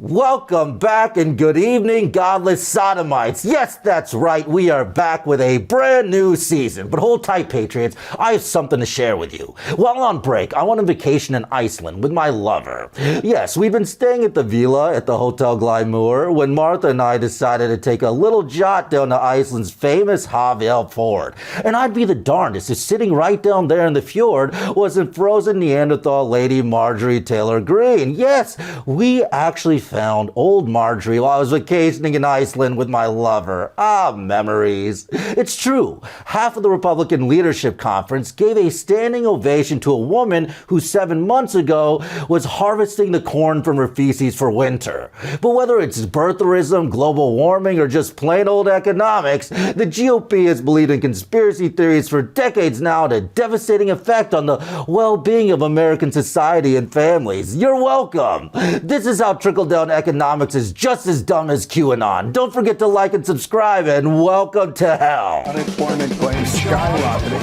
Welcome back and good evening, godless sodomites. Yes, that's right, we are back with a brand new season. But hold tight, Patriots, I have something to share with you. While on break, I went on vacation in Iceland with my lover. Yes, we've been staying at the villa at the Hotel Glymour when Martha and I decided to take a little jaunt down to Iceland's famous Havel Fjord. And I'd be the darndest if sitting right down there in the fjord wasn't frozen Neanderthal lady Marjorie Taylor Greene. Yes, we actually found old Marjorie while I was vacationing in Iceland with my lover. Ah, memories. It's true. Half of the Republican leadership conference gave a standing ovation to a woman who 7 months ago was harvesting the corn from her feces for winter. But whether it's birtherism, global warming, or just plain old economics, the GOP has believed in conspiracy theories for decades now and a devastating effect on the well-being of American society and families. You're welcome. This is how trickle-down economics is just as dumb as QAnon. Don't forget to like and subscribe, and welcome to hell. Unemployment claims skyrocketing.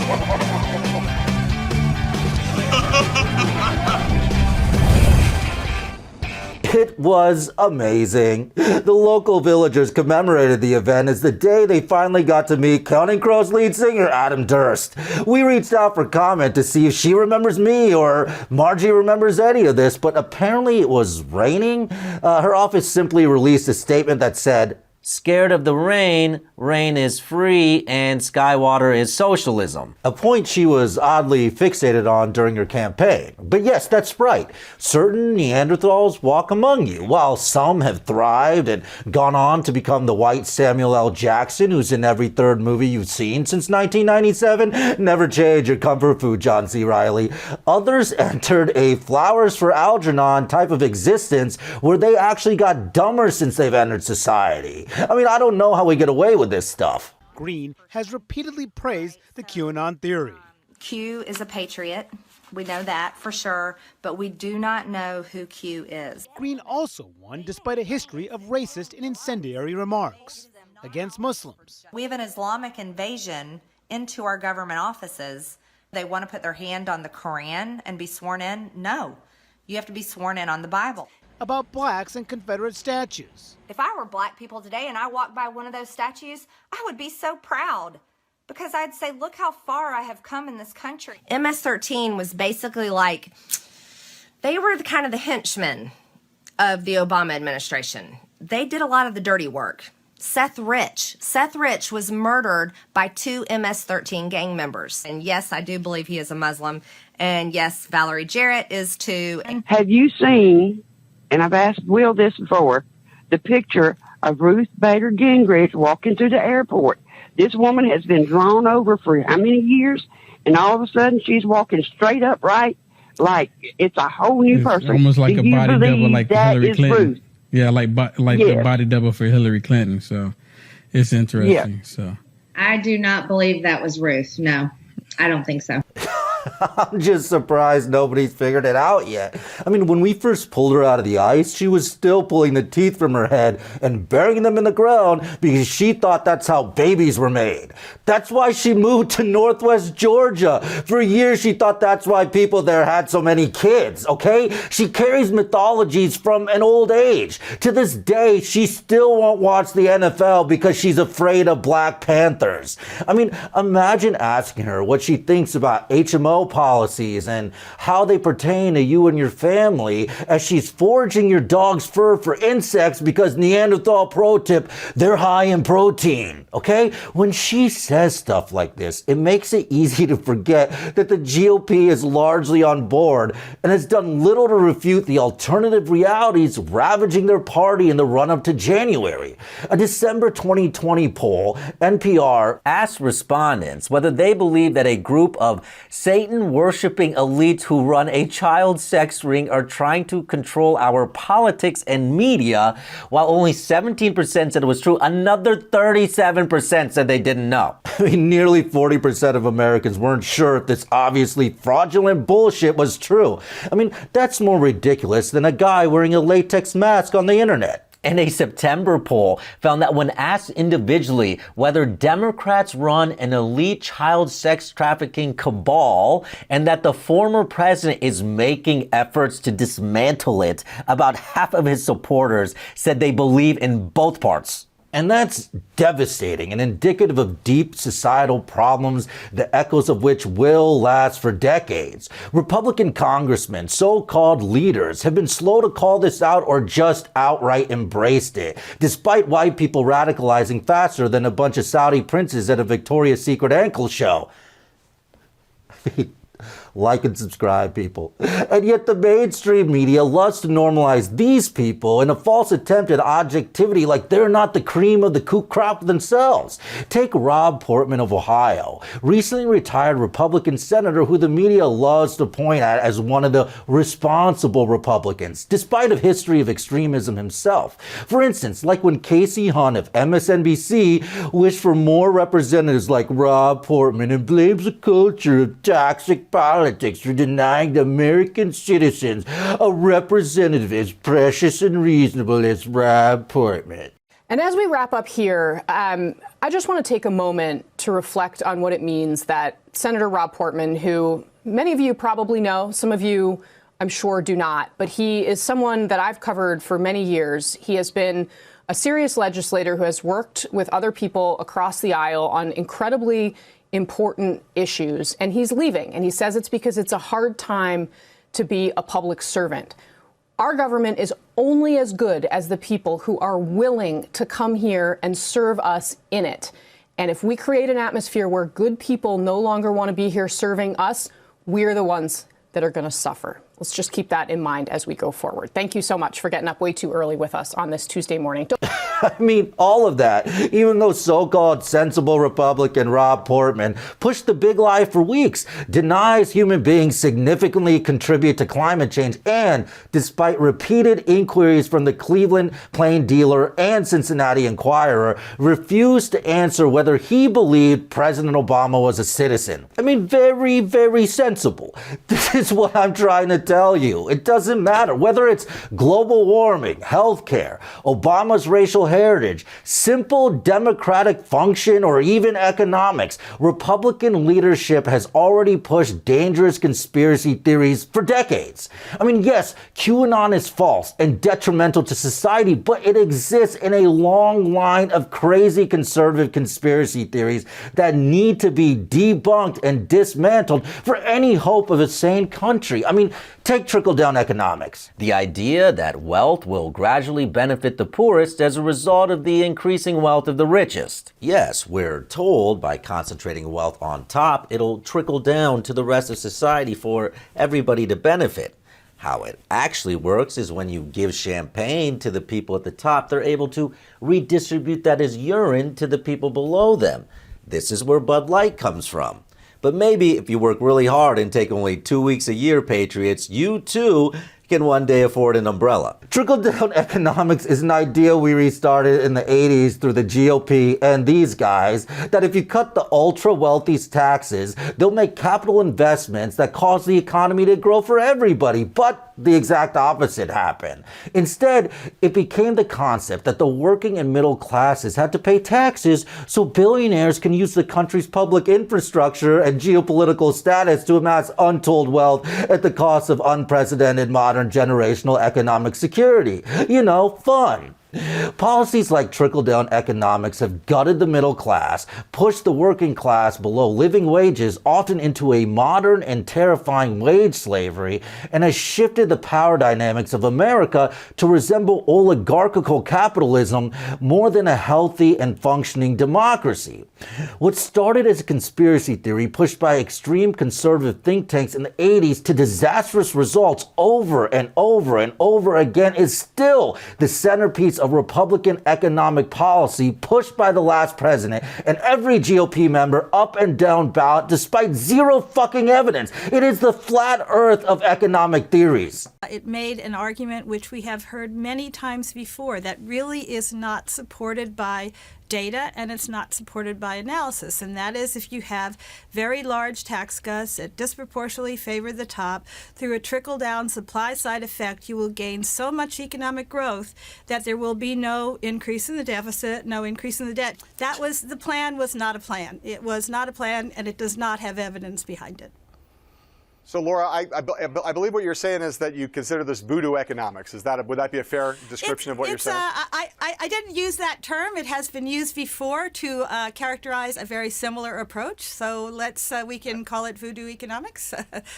It was amazing. The local villagers commemorated the event as the day they finally got to meet Counting Crows lead singer Adam Durst. We reached out for comment to see if she remembers me or Margie remembers any of this, but apparently it was raining. Her office simply released a statement that said, "Scared of the rain, rain is free, and Skywater is socialism." A point she was oddly fixated on during her campaign. But yes, that's right. Certain Neanderthals walk among you, while some have thrived and gone on to become the white Samuel L. Jackson, who's in every third movie you've seen since 1997. Never change your comfort food, John C. Reilly. Others entered a flowers for Algernon type of existence where they actually got dumber since they've entered society. I mean, I don't know how we get away with this stuff. Greene has repeatedly praised the QAnon theory. Q is a patriot. We know that for sure, but we do not know who Q is. Greene also won despite a history of racist and incendiary remarks against Muslims. We have an Islamic invasion into our government offices. They want to put their hand on the Quran and be sworn in? No. You have to be sworn in on the Bible. About blacks and Confederate statues. If I were black people today and I walked by one of those statues, I would be so proud because I'd say, look how far I have come in this country. MS-13 was basically like, they were kind of the henchmen of the Obama administration. They did a lot of the dirty work. Seth Rich was murdered by 2 MS-13 gang members. And yes, I do believe he is a Muslim. And yes, Valerie Jarrett is too. Have you seen, and I've asked Will this before, the picture of Ruth Bader Gingrich walking through the airport? This woman has been drawn over for how many years? And all of a sudden she's walking straight upright like it's a whole new person. Almost like Do a you body believe double like that Hillary is Clinton. Ruth? Yeah, like Yes. the body double for Hillary Clinton. So it's interesting. So I do not believe that was Ruth. No, I don't think so. I'm just surprised nobody's figured it out yet. I mean, when we first pulled her out of the ice, she was still pulling the teeth from her head and burying them in the ground because she thought that's how babies were made. That's why she moved to Northwest Georgia. For years, she thought that's why people there had so many kids, okay? She carries mythologies from an old age. To this day, she still won't watch the NFL because she's afraid of Black Panthers. I mean, imagine asking her what she thinks about HMO policies and how they pertain to you and your family as she's foraging your dog's fur for insects because Neanderthal pro tip, they're high in protein, okay? When she says stuff like this, it makes it easy to forget that the GOP is largely on board and has done little to refute the alternative realities ravaging their party in the run-up to January. A December 2020 poll, NPR Asked respondents whether they believe that a group of Satan-worshipping elites who run a child sex ring are trying to control our politics and media, while only 17% said it was true. Another 37% said they didn't know. I mean, nearly 40% of Americans weren't sure if this obviously fraudulent bullshit was true. I mean, that's more ridiculous than a guy wearing a latex mask on the internet. And a September poll found that when asked individually whether Democrats run an elite child sex trafficking cabal and that the former president is making efforts to dismantle it, about half of his supporters said they believe in both parts. And that's devastating and indicative of deep societal problems, the echoes of which will last for decades. Republican congressmen, so-called leaders, have been slow to call this out or just outright embraced it, despite white people radicalizing faster than a bunch of Saudi princes at a Victoria's Secret ankle show. Like and subscribe, people. And yet the mainstream media loves to normalize these people in a false attempt at objectivity like they're not the cream of the crop themselves. Take Rob Portman of Ohio, recently retired Republican senator who the media loves to point at as one of the responsible Republicans, despite a history of extremism himself. For instance, like when Casey Hunt of MSNBC wished for more representatives like Rob Portman and blames a culture of toxic politics for denying the American citizens a representative as precious and reasonable as Rob Portman. And as we wrap up here, I just want to take a moment to reflect on what it means that Senator Rob Portman, who many of you probably know, some of you I'm sure do not, but he is someone that I've covered for many years. He has been a serious legislator who has worked with other people across the aisle on incredibly important issues, and he's leaving. And he says it's because it's a hard time to be a public servant. Our government is only as good as the people who are willing to come here and serve us in it. And if we create an atmosphere where good people no longer want to be here serving us, we're the ones that are going to suffer. Let's just keep that in mind as we go forward. Thank you so much for getting up way too early with us on this Tuesday morning. I mean, all of that, even though so-called sensible Republican Rob Portman pushed the big lie for weeks, denies human beings significantly contribute to climate change, and despite repeated inquiries from the Cleveland Plain Dealer and Cincinnati Enquirer, refused to answer whether he believed President Obama was a citizen. I mean, very, very sensible. This is what I'm trying to tell you. It doesn't matter whether it's global warming, healthcare, Obama's racial heritage, simple democratic function, or even economics. Republican leadership has already pushed dangerous conspiracy theories for decades. I mean, yes, QAnon is false and detrimental to society, but it exists in a long line of crazy conservative conspiracy theories that need to be debunked and dismantled for any hope of a sane country. I mean, take trickle-down economics. The idea that wealth will gradually benefit the poorest as a result of the increasing wealth of the richest. Yes, we're told by concentrating wealth on top, it'll trickle down to the rest of society for everybody to benefit. How it actually works is when you give champagne to the people at the top, they're able to redistribute that as urine to the people below them. This is where Bud Light comes from. But maybe if you work really hard and take only 2 weeks a year, Patriots, you too can one day afford an umbrella. Trickle-down economics is an idea we restarted in the 80s through the GOP and these guys, that if you cut the ultra-wealthy's taxes, they'll make capital investments that cause the economy to grow for everybody. But the exact opposite happened. Instead, it became the concept that the working and middle classes had to pay taxes so billionaires can use the country's public infrastructure and geopolitical status to amass untold wealth at the cost of unprecedented modern generational economic security. You know, fun. Policies like trickle-down economics have gutted the middle class, pushed the working class below living wages, often into a modern and terrifying wage slavery, and has shifted the power dynamics of America to resemble oligarchical capitalism more than a healthy and functioning democracy. What started as a conspiracy theory pushed by extreme conservative think tanks in the 80s to disastrous results over and over and over again is still the centerpiece of Republican economic policy pushed by the last president and every GOP member up and down ballot despite zero fucking evidence. It is the flat earth of economic theories. It made an argument which we have heard many times before that really is not supported by data and it's not supported by analysis. And that is if you have very large tax cuts that disproportionately favor the top, through a trickle-down supply-side effect, you will gain so much economic growth that there will be no increase in the deficit, no increase in the debt. That was the plan, was not a plan. It was not a plan, and it does not have evidence behind it. So, Laura, I believe what you're saying is that you consider this voodoo economics. Would that be a fair description of what you're saying? I didn't use that term. It has been used before to characterize a very similar approach. So we can call it voodoo economics,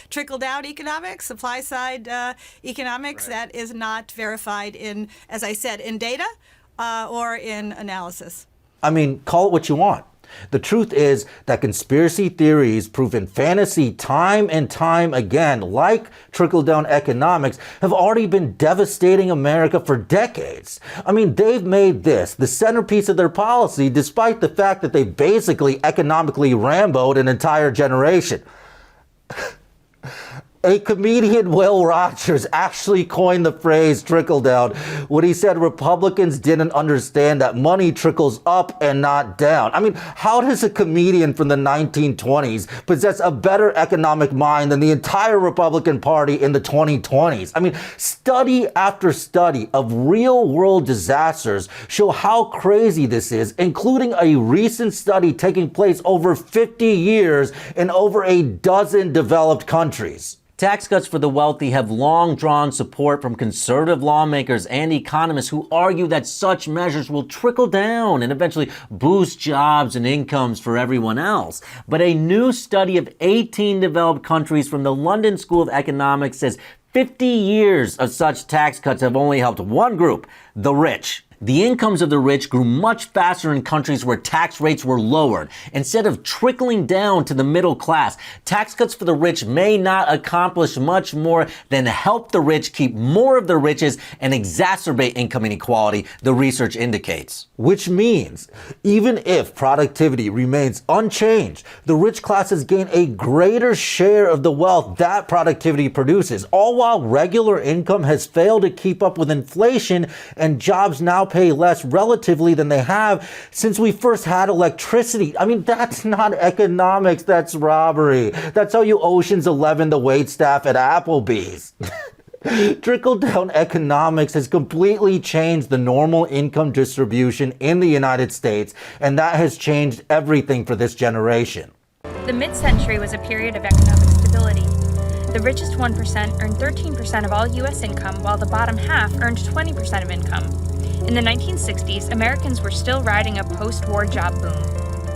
trickle-down economics, supply-side economics. Right. That is not verified in, as I said, in data or in analysis. I mean, call it what you want. The truth is that conspiracy theories proven fantasy time and time again, like trickle-down economics, have already been devastating America for decades. I mean, they've made this the centerpiece of their policy, despite the fact that they basically economically Ramboed an entire generation. A comedian, Will Rogers, actually coined the phrase trickle-down when he said Republicans didn't understand that money trickles up and not down. I mean, how does a comedian from the 1920s possess a better economic mind than the entire Republican Party in the 2020s? I mean, study after study of real-world disasters show how crazy this is, including a recent study taking place over 50 years in over a dozen developed countries. Tax cuts for the wealthy have long drawn support from conservative lawmakers and economists who argue that such measures will trickle down and eventually boost jobs and incomes for everyone else. But a new study of 18 developed countries from the London School of Economics says 50 years of such tax cuts have only helped one group, the rich. The incomes of the rich grew much faster in countries where tax rates were lowered. Instead of trickling down to the middle class, tax cuts for the rich may not accomplish much more than help the rich keep more of their riches and exacerbate income inequality, the research indicates. Which means, even if productivity remains unchanged, the rich classes gain a greater share of the wealth that productivity produces, all while regular income has failed to keep up with inflation and jobs now pay less relatively than they have since we first had electricity. I mean, that's not economics, that's robbery. That's how you Ocean's 11 the waitstaff at Applebee's. Trickle-down economics has completely changed the normal income distribution in the United States, and that has changed everything for this generation. The mid-century was a period of economic stability. The richest 1% earned 13% of all U.S. income, while the bottom half earned 20% of income. In the 1960s, Americans were still riding a post-war job boom.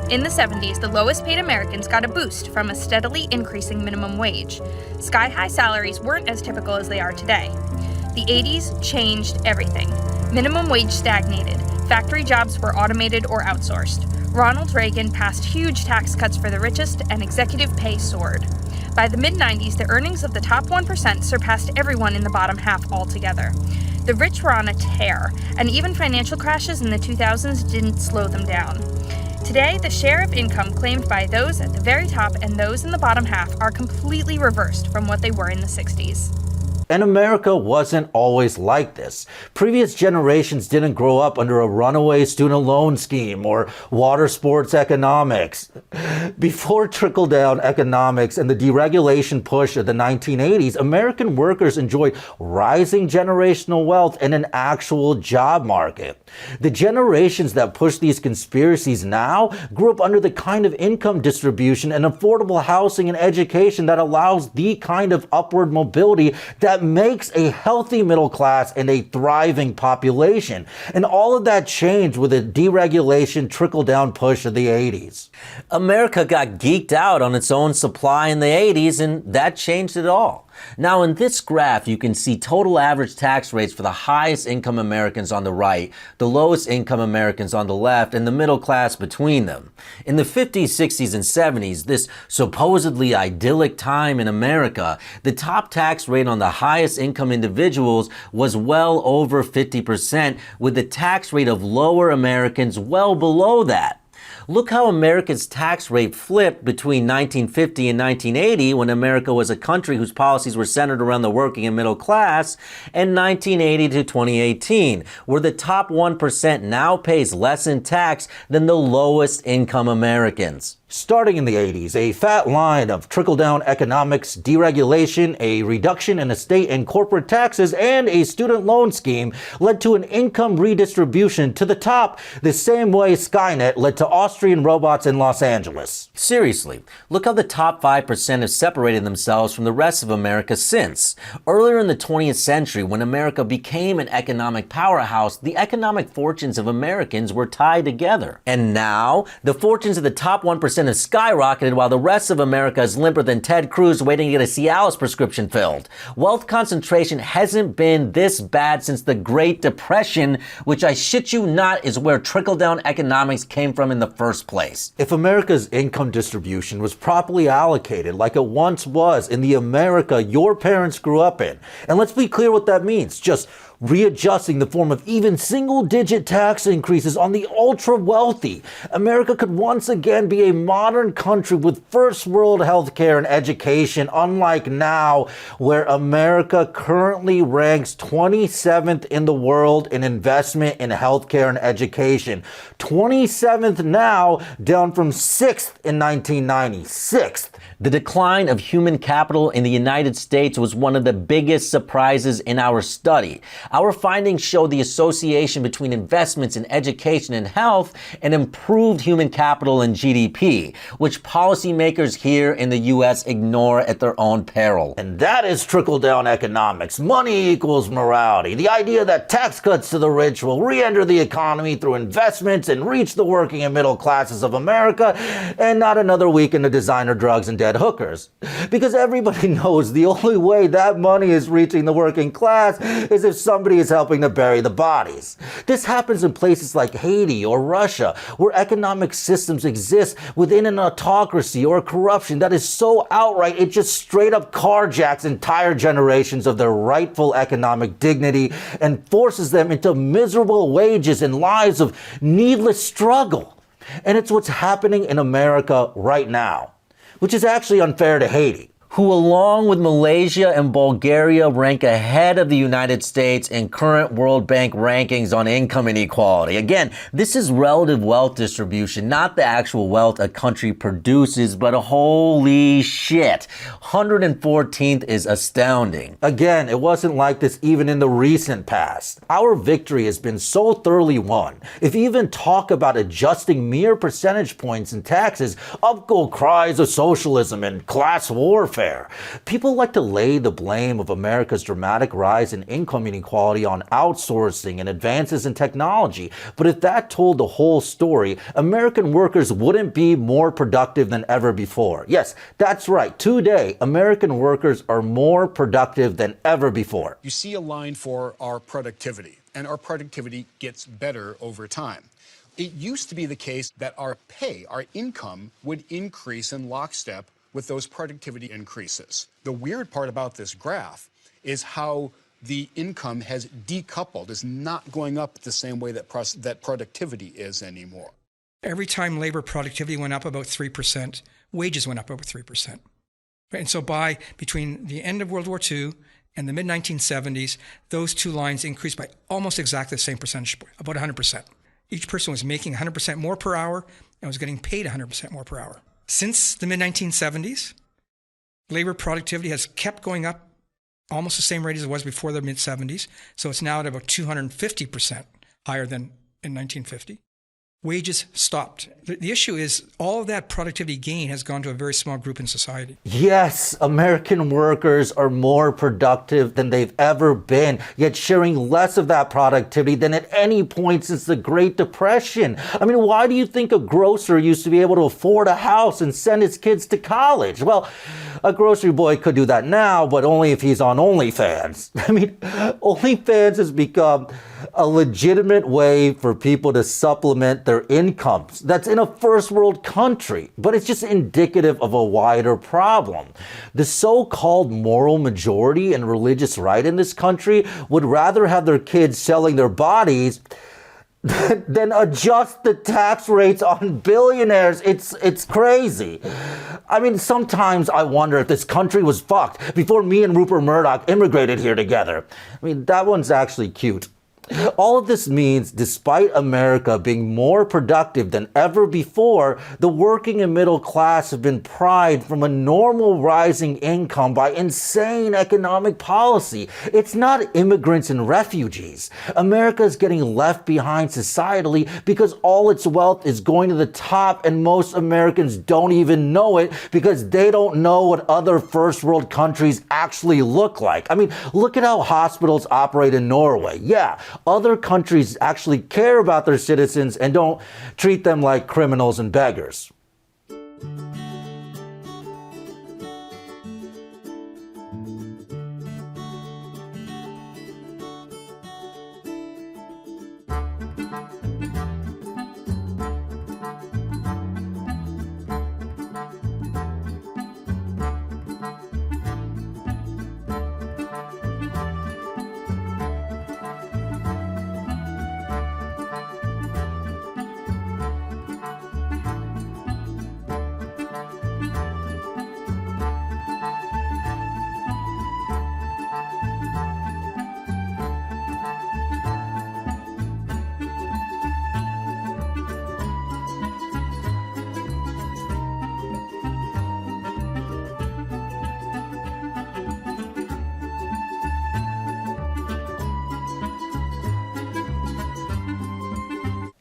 In the 70s, the lowest paid Americans got a boost from a steadily increasing minimum wage. Sky-high salaries weren't as typical as they are today. The 80s changed everything. Minimum wage stagnated. Factory jobs were automated or outsourced. Ronald Reagan passed huge tax cuts for the richest, and executive pay soared. By the mid-90s, the earnings of the top 1% surpassed everyone in the bottom half altogether. The rich were on a tear, and even financial crashes in the 2000s didn't slow them down. Today, the share of income claimed by those at the very top and those in the bottom half are completely reversed from what they were in the 60s. And America wasn't always like this. Previous generations didn't grow up under a runaway student loan scheme or water sports economics. Before trickle-down economics and the deregulation push of the 1980s, American workers enjoyed rising generational wealth and an actual job market. The generations that push these conspiracies now grew up under the kind of income distribution and affordable housing and education that allows the kind of upward mobility that makes a healthy middle class and a thriving population. And all of that changed with the deregulation trickle-down push of the 80s. America got geeked out on its own supply in the 80s, and that changed it all. Now, in this graph, you can see total average tax rates for the highest income Americans on the right, the lowest income Americans on the left, and the middle class between them. In the 50s, 60s, and 70s, this supposedly idyllic time in America, the top tax rate on the highest income individuals was well over 50%, with the tax rate of lower Americans well below that. Look how America's tax rate flipped between 1950 and 1980, when America was a country whose policies were centered around the working and middle class, and 1980 to 2018, where the top 1% now pays less in tax than the lowest income Americans. Starting in the 80s, a fat line of trickle-down economics, deregulation, a reduction in estate and corporate taxes, and a student loan scheme led to an income redistribution to the top, the same way Skynet led to Austrian robots in Los Angeles. Seriously, look how the top 5% have separated themselves from the rest of America since. Earlier in the 20th century, when America became an economic powerhouse, the economic fortunes of Americans were tied together. And now, the fortunes of the top 1% have skyrocketed while the rest of America is limper than Ted Cruz waiting to get a Cialis prescription filled. Wealth concentration hasn't been this bad since the Great Depression, which I shit you not is where trickle-down economics came from in the first place. If America's income distribution was properly allocated like it once was in the America your parents grew up in, and let's be clear what that means, just readjusting the form of even single-digit tax increases on the ultra-wealthy, America could once again be a modern country with first-world healthcare and education, unlike now, where America currently ranks 27th in the world in investment in healthcare and education. 27th now, down from 6th in 1990. 6th. The decline of human capital in the United States was one of the biggest surprises in our study. Our findings show the association between investments in education and health and improved human capital and GDP, which policymakers here in the U.S. ignore at their own peril. And that is trickle-down economics. Money equals morality. The idea that tax cuts to the rich will re-enter the economy through investments and reach the working and middle classes of America, and not another weekend of designer drugs and dead hookers. Because everybody knows the only way that money is reaching the working class is if somebody is helping to bury the bodies. This happens in places like Haiti or Russia, where economic systems exist within an autocracy or corruption that is so outright it just straight up carjacks entire generations of their rightful economic dignity and forces them into miserable wages and lives of needless struggle. And it's what's happening in America right now, which is actually unfair to Haiti, who along with Malaysia and Bulgaria rank ahead of the United States in current World Bank rankings on income inequality. Again, this is relative wealth distribution, not the actual wealth a country produces, but holy shit, 114th is astounding. Again, it wasn't like this even in the recent past. Our victory has been so thoroughly won. If you even talk about adjusting mere percentage points in taxes, up go cries of socialism and class warfare. People like to lay the blame of America's dramatic rise in income inequality on outsourcing and advances in technology. But if that told the whole story, American workers wouldn't be more productive than ever before. Yes, that's right. Today, American workers are more productive than ever before. You see a line for our productivity, and our productivity gets better over time. It used to be the case that our pay, our income, would increase in lockstep with those productivity increases. The weird part about this graph is how the income has decoupled, is not going up the same way that productivity is anymore. Every time labor productivity went up about 3%, wages went up over 3%. And so between the end of World War II and the mid-1970s, those two lines increased by almost exactly the same percentage, about 100%. Each person was making 100% more per hour and was getting paid 100% more per hour. Since the mid-1970s, labor productivity has kept going up almost the same rate as it was before the mid-70s. So it's now at about 250% higher than in 1950. Wages stopped. The issue is all of that productivity gain has gone to a very small group in society. Yes, American workers are more productive than they've ever been, yet sharing less of that productivity than at any point since the Great Depression. I mean, why do you think a grocer used to be able to afford a house and send his kids to college? Well, a grocery boy could do that now, but only if he's on OnlyFans. I mean, OnlyFans has become a legitimate way for people to supplement their incomes. That's in a first world country, but it's just indicative of a wider problem. The so-called moral majority and religious right in this country would rather have their kids selling their bodies then adjust the tax rates on billionaires. It's crazy. I mean, sometimes I wonder if this country was fucked before me and Rupert Murdoch immigrated here together. I mean, that one's actually cute. All of this means, despite America being more productive than ever before, the working and middle class have been pried from a normal rising income by insane economic policy. It's not immigrants and refugees. America is getting left behind societally because all its wealth is going to the top, and most Americans don't even know it because they don't know what other first world countries actually look like. I mean, look at how hospitals operate in Norway. Yeah, other countries actually care about their citizens and don't treat them like criminals and beggars.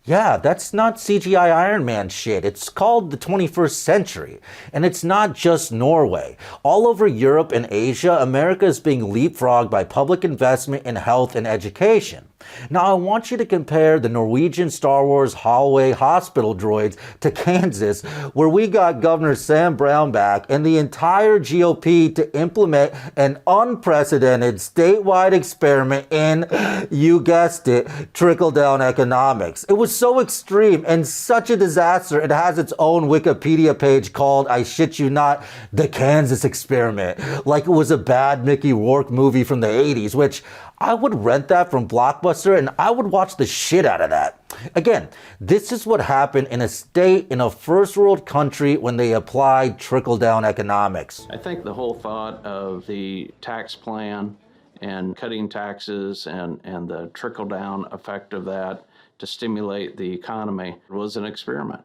Yeah, that's not CGI Iron Man shit. It's called the 21st century. And it's not just Norway. All over Europe and Asia, America is being leapfrogged by public investment in health and education. Now, I want you to compare the Norwegian Star Wars hallway hospital droids to Kansas, where we got Governor Sam Brownback and the entire GOP to implement an unprecedented statewide experiment in, you guessed it, trickle-down economics. It was so extreme and such a disaster, it has its own Wikipedia page called, I shit you not, the Kansas Experiment, like it was a bad Mickey Rourke movie from the 80s, which I would rent that from Blockbuster and I would watch the shit out of that. Again, this is what happened in a state in a first world country when they applied trickle-down economics. I think the whole thought of the tax plan and cutting taxes and the trickle-down effect of that to stimulate the economy was an experiment.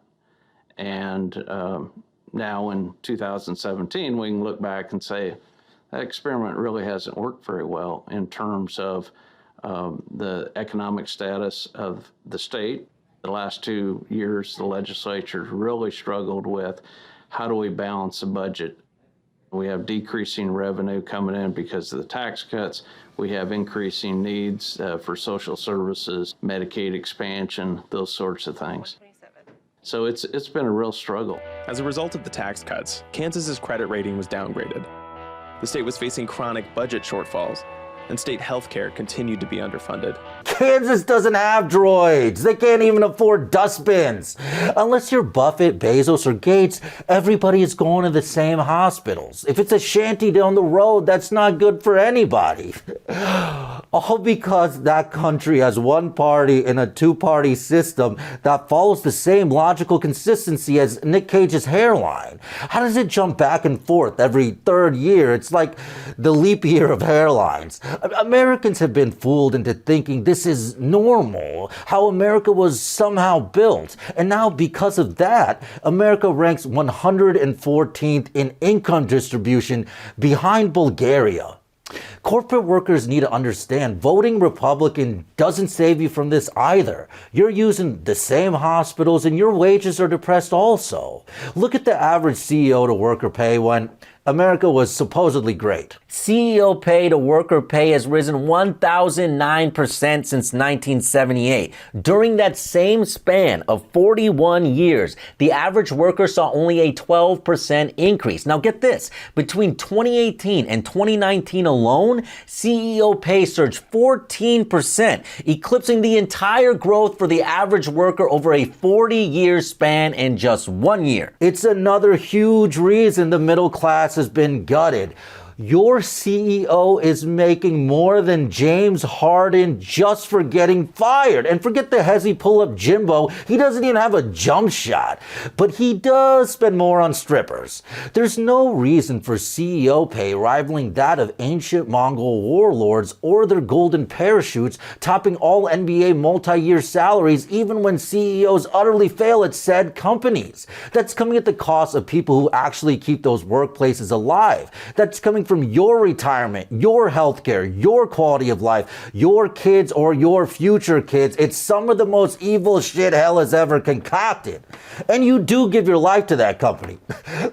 And now in 2017, we can look back and say, that experiment really hasn't worked very well in terms of the economic status of the state. The last 2 years, the legislature really struggled with how do we balance the budget. We have decreasing revenue coming in because of the tax cuts. We have increasing needs for social services, Medicaid expansion, those sorts of things. So it's been a real struggle. As a result of the tax cuts, Kansas's credit rating was downgraded. The state was facing chronic budget shortfalls, and state health care continued to be underfunded. Kansas doesn't have droids. They can't even afford dustbins. Unless you're Buffett, Bezos, or Gates, everybody is going to the same hospitals. If it's a shanty down the road, that's not good for anybody. All because that country has one party in a two-party system that follows the same logical consistency as Nick Cage's hairline. How does it jump back and forth every third year? It's like the leap year of hairlines. Americans have been fooled into thinking this is normal, how America was somehow built. And now because of that, America ranks 114th in income distribution behind Bulgaria. Corporate workers need to understand voting Republican doesn't save you from this either. You're using the same hospitals and your wages are depressed also. Look at the average CEO to worker pay when America was supposedly great. CEO pay to worker pay has risen 1,009% since 1978. During that same span of 41 years, the average worker saw only a 12% increase. Now get this, between 2018 and 2019 alone, CEO pay surged 14%, eclipsing the entire growth for the average worker over a 40-year span in just 1 year. It's another huge reason the middle class has been gutted. Your CEO is making more than James Harden just for getting fired. And forget the hezzy pull-up Jimbo, he doesn't even have a jump shot. But he does spend more on strippers. There's no reason for CEO pay rivaling that of ancient Mongol warlords or their golden parachutes, topping all NBA multi-year salaries even when CEOs utterly fail at said companies. That's coming at the cost of people who actually keep those workplaces alive. That's coming from your retirement, your healthcare, your quality of life, your kids or your future kids. It's some of the most evil shit hell has ever concocted. And you do give your life to that company.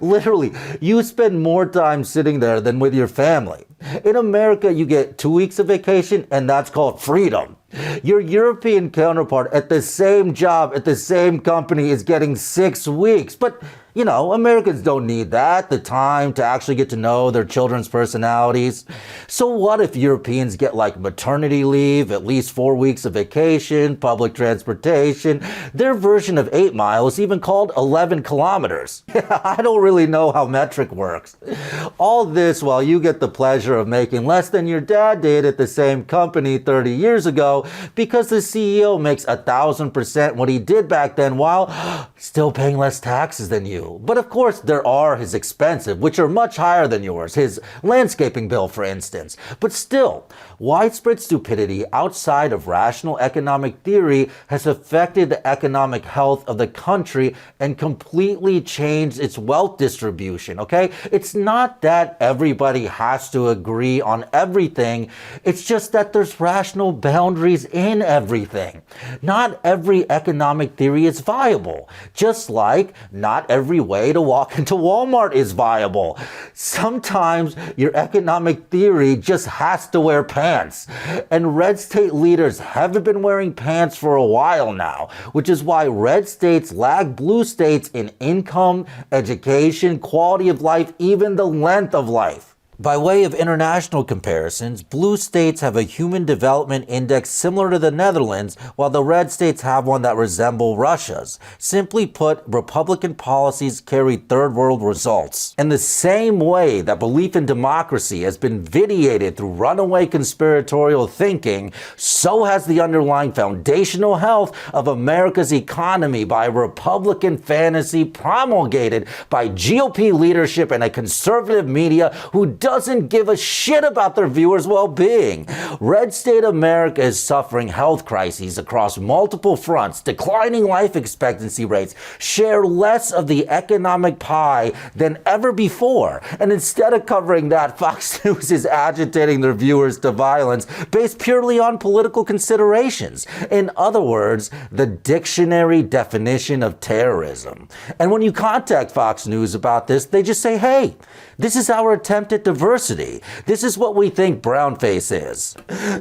Literally, you spend more time sitting there than with your family. In America, you get 2 weeks of vacation, and that's called freedom. Your European counterpart at the same job, at the same company is getting 6 weeks. But, you know, Americans don't need that, the time to actually get to know their children's personalities. So what if Europeans get like maternity leave, at least 4 weeks of vacation, public transportation? Their version of 8 Mile is even called 11 kilometers. I don't really know how metric works. All this while you get the pleasure of making less than your dad did at the same company 30 years ago because the CEO makes 1,000% what he did back then while still paying less taxes than you. But of course, there are his expensive, which are much higher than yours, his landscaping bill, for instance. But still, widespread stupidity outside of rational economic theory has affected the economic health of the country and completely changed its wealth distribution, okay? It's not that everybody has to agree on everything. It's just that there's rational boundaries in everything. Not every economic theory is viable, just like not every way to walk into Walmart is viable. Sometimes your economic theory just has to wear pants. And red state leaders haven't been wearing pants for a while now, which is why red states lag blue states in income, education, quality of life, even the length of life. By way of international comparisons, blue states have a human development index similar to the Netherlands, while the red states have one that resembles Russia's. Simply put, Republican policies carry third world results. In the same way that belief in democracy has been vitiated through runaway conspiratorial thinking, so has the underlying foundational health of America's economy by Republican fantasy promulgated by GOP leadership and a conservative media who doesn't give a shit about their viewers' well-being. Red state America is suffering health crises across multiple fronts, declining life expectancy rates, share less of the economic pie than ever before. And instead of covering that, Fox News is agitating their viewers to violence based purely on political considerations. In other words, the dictionary definition of terrorism. And when you contact Fox News about this, they just say, hey, this is our attempt at diversity. This is what we think brownface is.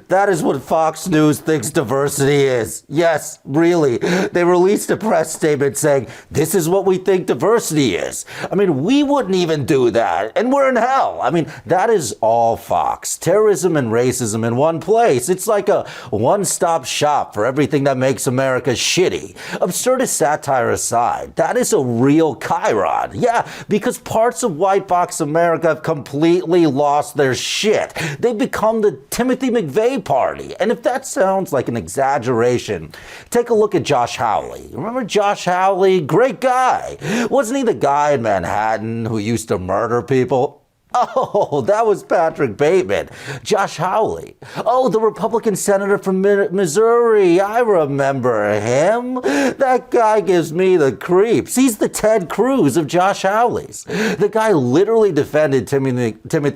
That is what Fox News thinks diversity is. Yes, really. They released a press statement saying, this is what we think diversity is. I mean, we wouldn't even do that, and we're in hell. I mean, that is all Fox. Terrorism and racism in one place. It's like a one-stop shop for everything that makes America shitty. Absurdist satire aside, that is a real Chiron. Yeah, because parts of white box America have completely lost their shit. They've become the Timothy McVeigh party. And if that sounds like an exaggeration, take a look at Josh Hawley. Remember Josh Hawley? Great guy. Wasn't he the guy in Manhattan who used to murder people? Oh, that was Patrick Bateman. Josh Hawley. Oh, the Republican senator from Missouri. I remember him. That guy gives me the creeps. He's the Ted Cruz of Josh Hawley's. The guy literally defended Timothy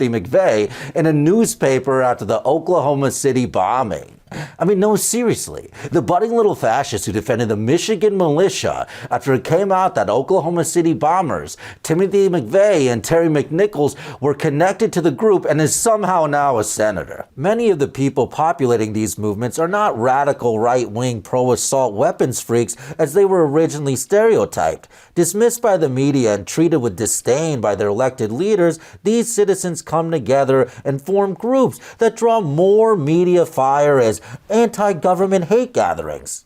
McVeigh in a newspaper after the Oklahoma City bombing. I mean, no, seriously. The budding little fascist who defended the Michigan militia after it came out that Oklahoma City bombers, Timothy McVeigh and Terry McNichols, were connected to the group and is somehow now a senator. Many of the people populating these movements are not radical right-wing pro-assault weapons freaks as they were originally stereotyped. Dismissed by the media and treated with disdain by their elected leaders, these citizens come together and form groups that draw more media fire as anti-government hate gatherings.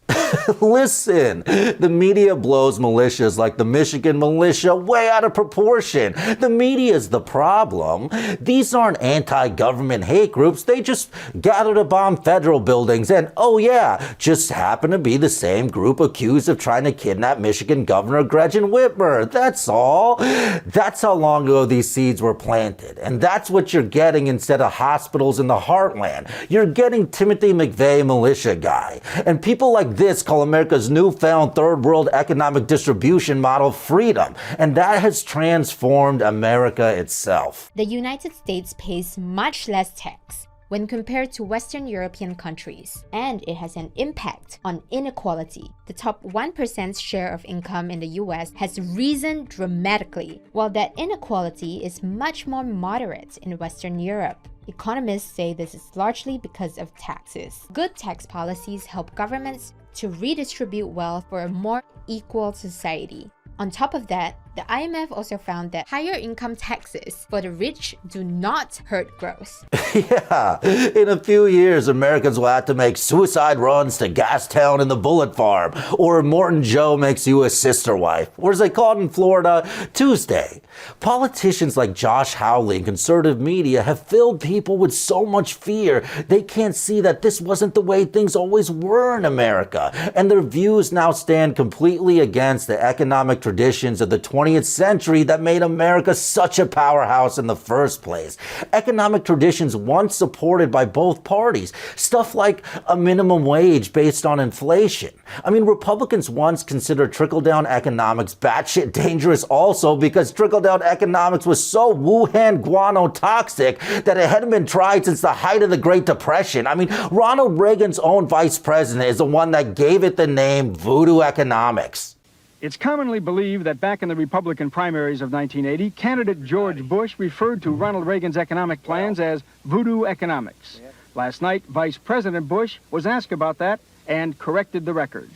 Listen, the media blows militias like the Michigan militia way out of proportion. The media's the problem. These aren't anti-government hate groups. They just gather to bomb federal buildings and, oh yeah, just happen to be the same group accused of trying to kidnap Michigan Governor Gretchen Whitmer. That's all. That's how long ago these seeds were planted. And that's what you're getting instead of hospitals in the heartland. You're getting Timothy McVeigh militia guy. And people like this call America's newfound third world economic distribution model freedom. And that has transformed America itself. The United States pays much less tax when compared to Western European countries, and it has an impact on inequality. The top 1% share of income in the US has risen dramatically, while that inequality is much more moderate in Western Europe. Economists say this is largely because of taxes. Good tax policies help governments to redistribute wealth for a more equal society. On top of that, the IMF also found that higher income taxes for the rich do not hurt growth. Yeah, in a few years, Americans will have to make suicide runs to Gastown and the Bullet Farm, or Morton Joe makes you a sister wife, or as they call it in Florida, Tuesday. Politicians like Josh Hawley and conservative media have filled people with so much fear, they can't see that this wasn't the way things always were in America, and their views now stand completely against the economic traditions of the 20th century that made America such a powerhouse in the first place. Economic traditions once supported by both parties. Stuff like a minimum wage based on inflation. I mean, Republicans once considered trickle-down economics batshit dangerous also because trickle-down economics was so Wuhan guano toxic that it hadn't been tried since the height of the Great Depression. I mean, Ronald Reagan's own vice president is the one that gave it the name voodoo economics. It's commonly believed that back in the Republican primaries of 1980, candidate George Bush referred to Ronald Reagan's economic plans as voodoo economics. Last night, Vice President Bush was asked about that and corrected the record.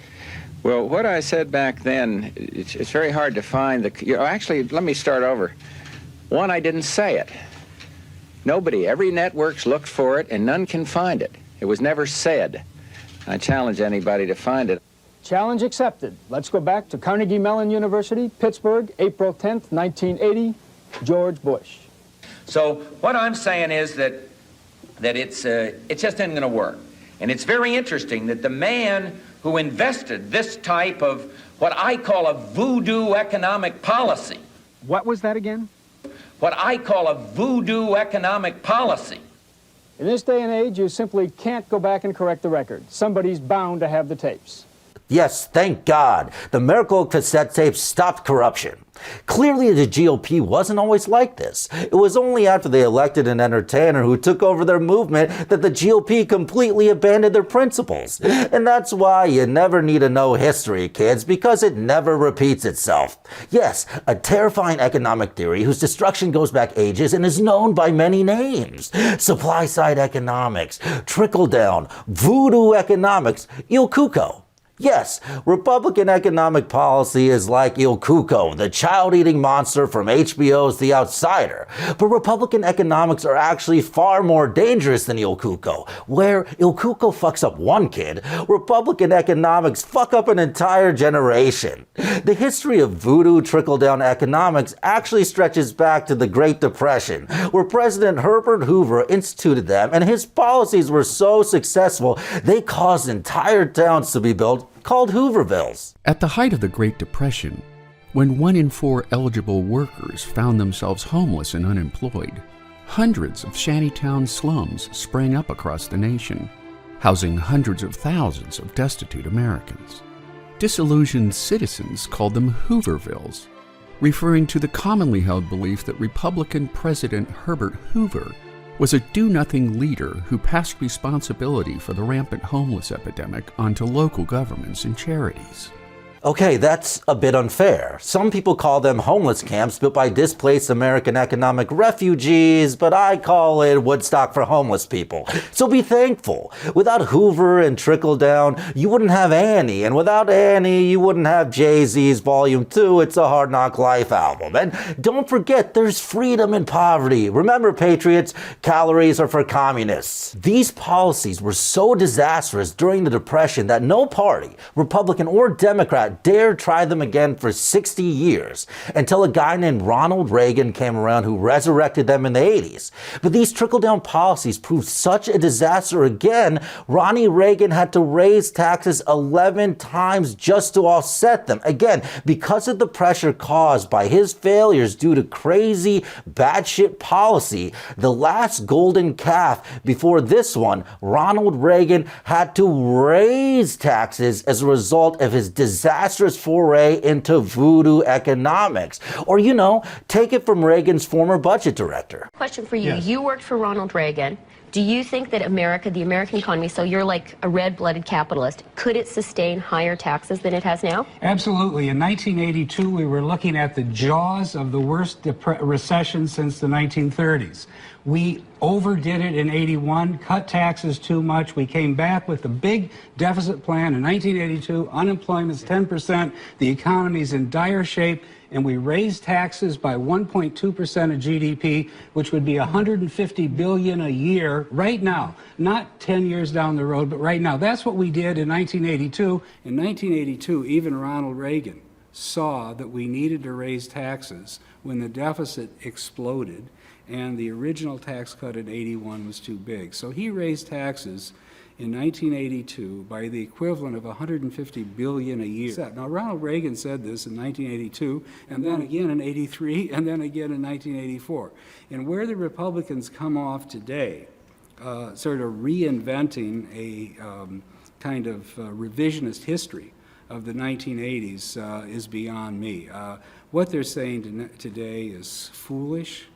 Well, what I said back then, it's very hard to find actually, let me start over. One, I didn't say it. Nobody, every network's looked for it and none can find it. It was never said. I challenge anybody to find it. Challenge accepted. Let's go back to Carnegie Mellon University, Pittsburgh, April 10th, 1980, George Bush. So what I'm saying is that it just isn't going to work. And it's very interesting that the man who invested this type of what I call a voodoo economic policy. What was that again? What I call a voodoo economic policy. In this day and age, you simply can't go back and correct the record. Somebody's bound to have the tapes. Yes, thank God. The miracle cassette tape stopped corruption. Clearly, the GOP wasn't always like this. It was only after they elected an entertainer who took over their movement that the GOP completely abandoned their principles. And that's why you never need to know history, kids, because it never repeats itself. Yes, a terrifying economic theory whose destruction goes back ages and is known by many names. Supply-side economics, trickle-down, voodoo economics, Il Cuco. Yes, Republican economic policy is like Il Cuco, the child-eating monster from HBO's The Outsider. But Republican economics are actually far more dangerous than Il Cuco. Where Il Cuco fucks up one kid, Republican economics fuck up an entire generation. The history of voodoo trickle-down economics actually stretches back to the Great Depression, where President Herbert Hoover instituted them, and his policies were so successful, they caused entire towns to be built called Hoovervilles. At the height of the Great Depression, when 1 in 4 eligible workers found themselves homeless and unemployed, hundreds of shantytown slums sprang up across the nation, housing hundreds of thousands of destitute Americans. Disillusioned citizens called them Hoovervilles, referring to the commonly held belief that Republican President Herbert Hoover was a do-nothing leader who passed responsibility for the rampant homeless epidemic onto local governments and charities. Okay, that's a bit unfair. Some people call them homeless camps built by displaced American economic refugees, but I call it Woodstock for homeless people. So be thankful. Without Hoover and Trickle-down, you wouldn't have Annie, and without Annie, you wouldn't have Jay-Z's Volume 2, It's a Hard Knock Life album. And don't forget, there's freedom in poverty. Remember, patriots, calories are for communists. These policies were so disastrous during the Depression that no party, Republican or Democrat, dared try them again for 60 years, until a guy named Ronald Reagan came around who resurrected them in the 80s. But these trickle-down policies proved such a disaster again, Ronnie Reagan had to raise taxes 11 times just to offset them. Again, because of the pressure caused by his failures due to crazy, batshit policy, the last golden calf before this one, Ronald Reagan had to raise taxes as a result of his disastrous foray into voodoo economics. Or, take it from Reagan's former budget director. Question for you. Yes. You worked for Ronald Reagan. Do you think that America, the American economy, so you're like a red-blooded capitalist, could it sustain higher taxes than it has now? Absolutely. In 1982, we were looking at the jaws of the worst recession since the 1930s. We overdid it in 81, cut taxes too much. We came back with a big deficit plan in 1982. Unemployment's 10%. The economy's in dire shape. And we raised taxes by 1.2% of GDP, which would be $150 billion a year right now, not 10 years down the road, but right now. That's what we did in 1982. In 1982, even Ronald Reagan saw that we needed to raise taxes when the deficit exploded and the original tax cut in 81 was too big. So he raised taxes in 1982 by the equivalent of $150 billion a year. Now, Ronald Reagan said this in 1982, and then again in 83, and then again in 1984. And where the Republicans come off today, sort of reinventing a kind of revisionist history of the 1980s is beyond me. What they're saying today is foolish.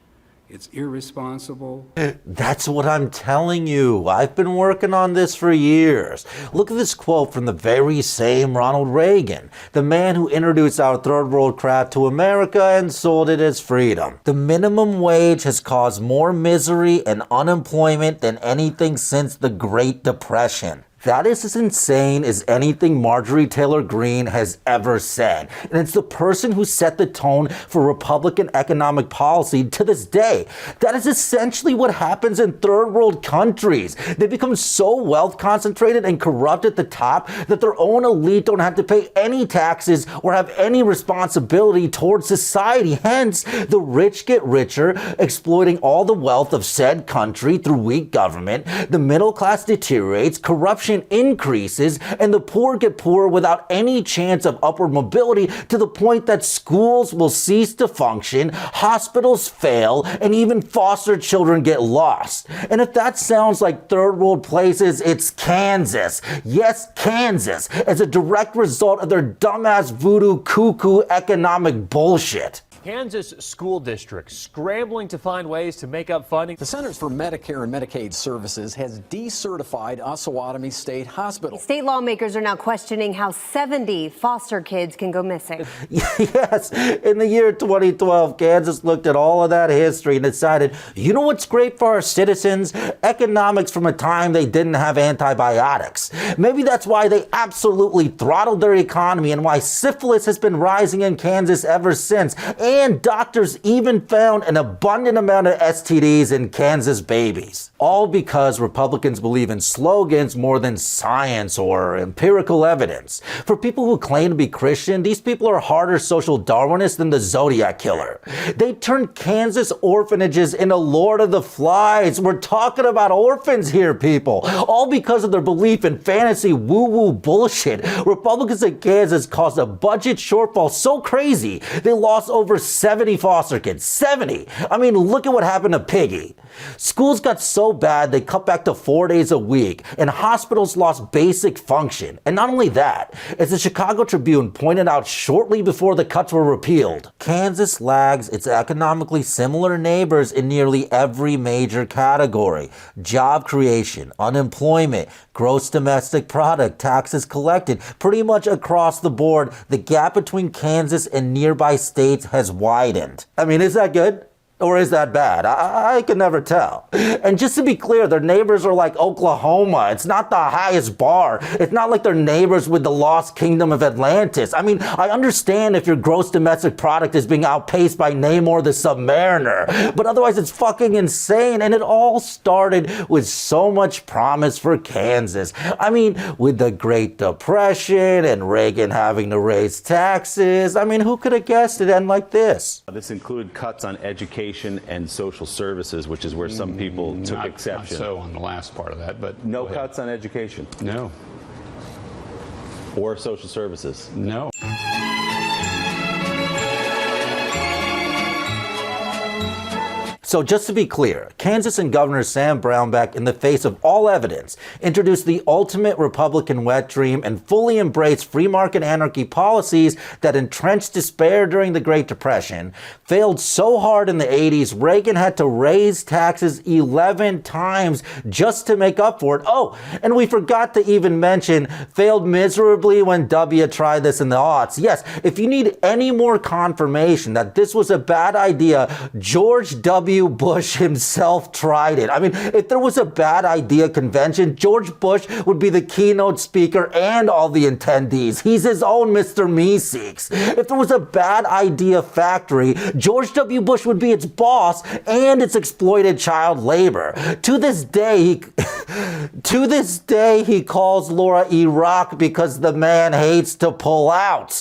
It's irresponsible. That's what I'm telling you. I've been working on this for years. Look at this quote from the very same Ronald Reagan, the man who introduced our third world crap to America and sold it as freedom. The minimum wage has caused more misery and unemployment than anything since the Great Depression. That is as insane as anything Marjorie Taylor Greene has ever said. And it's the person who set the tone for Republican economic policy to this day. That is essentially what happens in third world countries. They become so wealth concentrated and corrupt at the top that their own elite don't have to pay any taxes or have any responsibility towards society. Hence, the rich get richer, exploiting all the wealth of said country through weak government. The middle class deteriorates, corruption increases, and the poor get poorer without any chance of upward mobility, to the point that schools will cease to function, hospitals fail, and even foster children get lost. And if that sounds like third world places, it's Kansas. Yes, Kansas, as a direct result of their dumbass voodoo cuckoo economic bullshit. Kansas school districts scrambling to find ways to make up funding. The Centers for Medicare and Medicaid Services has decertified Osawatomie State Hospital. State lawmakers are now questioning how 70 foster kids can go missing. Yes, in the year 2012, Kansas looked at all of that history and decided, you know what's great for our citizens? Economics from a time they didn't have antibiotics. Maybe that's why they absolutely throttled their economy and why syphilis has been rising in Kansas ever since. And doctors even found an abundant amount of STDs in Kansas babies. All because Republicans believe in slogans more than science or empirical evidence. For people who claim to be Christian, these people are harder social Darwinists than the Zodiac Killer. They turned Kansas orphanages into Lord of the Flies. We're talking about orphans here, people. All because of their belief in fantasy woo-woo bullshit. Republicans in Kansas caused a budget shortfall so crazy, they lost over 70 foster kids. 70! I mean, look at what happened to Piggy. Schools got so bad they cut back to 4 days a week, and hospitals lost basic function. And not only that, as the Chicago Tribune pointed out shortly before the cuts were repealed, Kansas lags its economically similar neighbors in nearly every major category. Job creation, unemployment, gross domestic product, taxes collected, pretty much across the board, the gap between Kansas and nearby states has widened. I mean, is that good? Or is that bad? I can never tell. And just to be clear, their neighbors are like Oklahoma. It's not the highest bar. It's not like their neighbors with the lost kingdom of Atlantis. I mean, I understand if your gross domestic product is being outpaced by Namor the Submariner, but otherwise it's fucking insane. And it all started with so much promise for Kansas. I mean, with the Great Depression and Reagan having to raise taxes. I mean, who could have guessed it'd end like this? This included cuts on education and social services, which is where some people took exception. Not so on the last part of that, but no cuts on education. No. Or social services. No. So just to be clear, Kansas and Governor Sam Brownback, in the face of all evidence, introduced the ultimate Republican wet dream and fully embraced free market anarchy policies that entrenched despair during the Great Depression, failed so hard in the 80s, Reagan had to raise taxes 11 times just to make up for it. Oh, and we forgot to even mention, failed miserably when W tried this in the aughts. Yes, if you need any more confirmation that this was a bad idea, George W. Bush himself tried it. I mean, if there was a bad idea convention, George Bush would be the keynote speaker and all the attendees. He's his own Mr. Meeseeks. If there was a bad idea factory, George W. Bush would be its boss and its exploited child labor. To this day, he calls Laura Iraq because the man hates to pull out.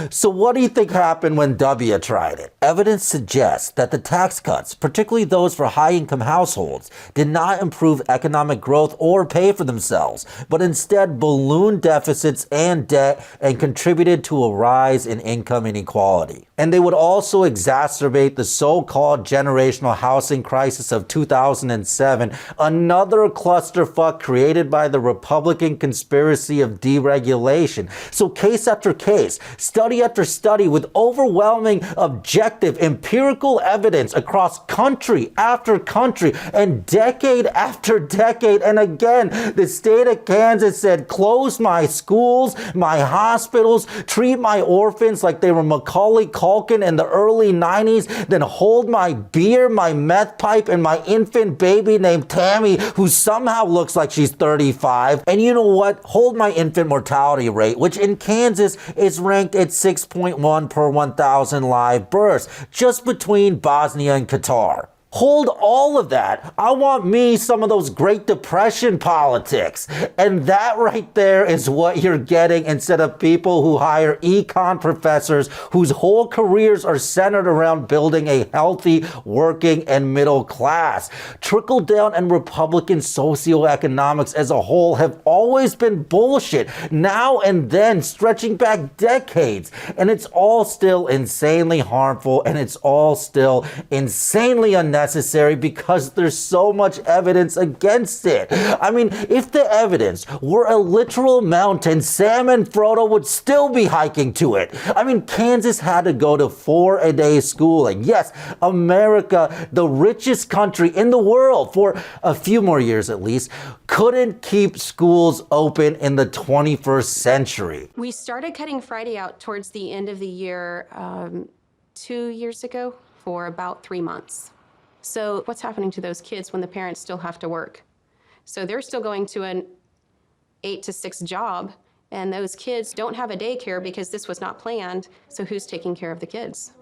So what do you think happened when W tried it? Evidence suggests that the tax cuts, particularly those for high-income households, did not improve economic growth or pay for themselves, but instead ballooned deficits and debt and contributed to a rise in income inequality. And they would also exacerbate the so-called generational housing crisis of 2007, another clusterfuck created by the Republican conspiracy of deregulation. So case after case, study after study, with overwhelming objective empirical evidence across country after country and decade after decade. And again, the state of Kansas said, close my schools, my hospitals, treat my orphans like they were Macaulay Culkin in the early 90s, then hold my beer, my meth pipe, and my infant baby named Tammy, who somehow looks like she's 35. And you know what? Hold my infant mortality rate, which in Kansas is ranked at 6.1 per 1,000 live births, just between Bosnia and Qatar. Hold all of that. I want me some of those Great Depression politics. And that right there is what you're getting instead of people who hire econ professors whose whole careers are centered around building a healthy, working, and middle class. Trickle-down and Republican socioeconomics as a whole have always been bullshit, now and then stretching back decades. And it's all still insanely harmful, and it's all still insanely unnecessary because there's so much evidence against it. I mean, if the evidence were a literal mountain, Sam and Frodo would still be hiking to it. I mean, Kansas had to go to 4-a-day schooling. Yes, America, the richest country in the world for a few more years at least, couldn't keep schools open in the 21st century. We started cutting Friday out towards the end of the year 2 years ago for about 3 months. So what's happening to those kids when the parents still have to work? So they're still going to an 8 to 6 job, and those kids don't have a daycare because this was not planned. So who's taking care of the kids?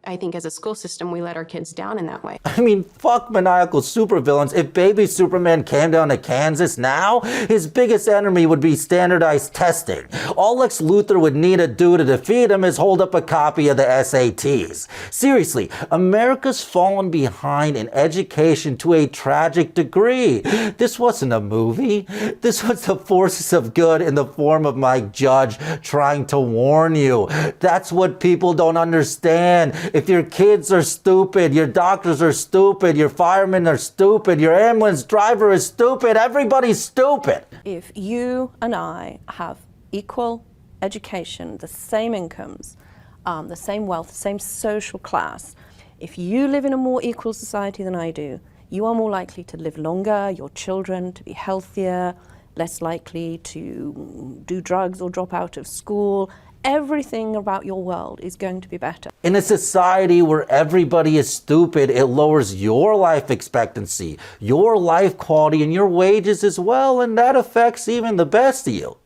I think as a school system, we let our kids down in that way. I mean, fuck maniacal supervillains. If baby Superman came down to Kansas now, his biggest enemy would be standardized testing. All Lex Luthor would need to do to defeat him is hold up a copy of the SATs. Seriously, America's fallen behind in education to a tragic degree. This wasn't a movie. This was the forces of good in the form of Mike Judge trying to warn you. That's what people don't understand. If your kids are stupid, your doctors are stupid, your firemen are stupid, your ambulance driver is stupid, everybody's stupid. If you and I have equal education, the same incomes, the same wealth, the same social class, if you live in a more equal society than I do, you are more likely to live longer, your children to be healthier, less likely to do drugs or drop out of school. Everything about your world is going to be better. In a society where everybody is stupid, it lowers your life expectancy, your life quality, and your wages as well, and that affects even the best of you.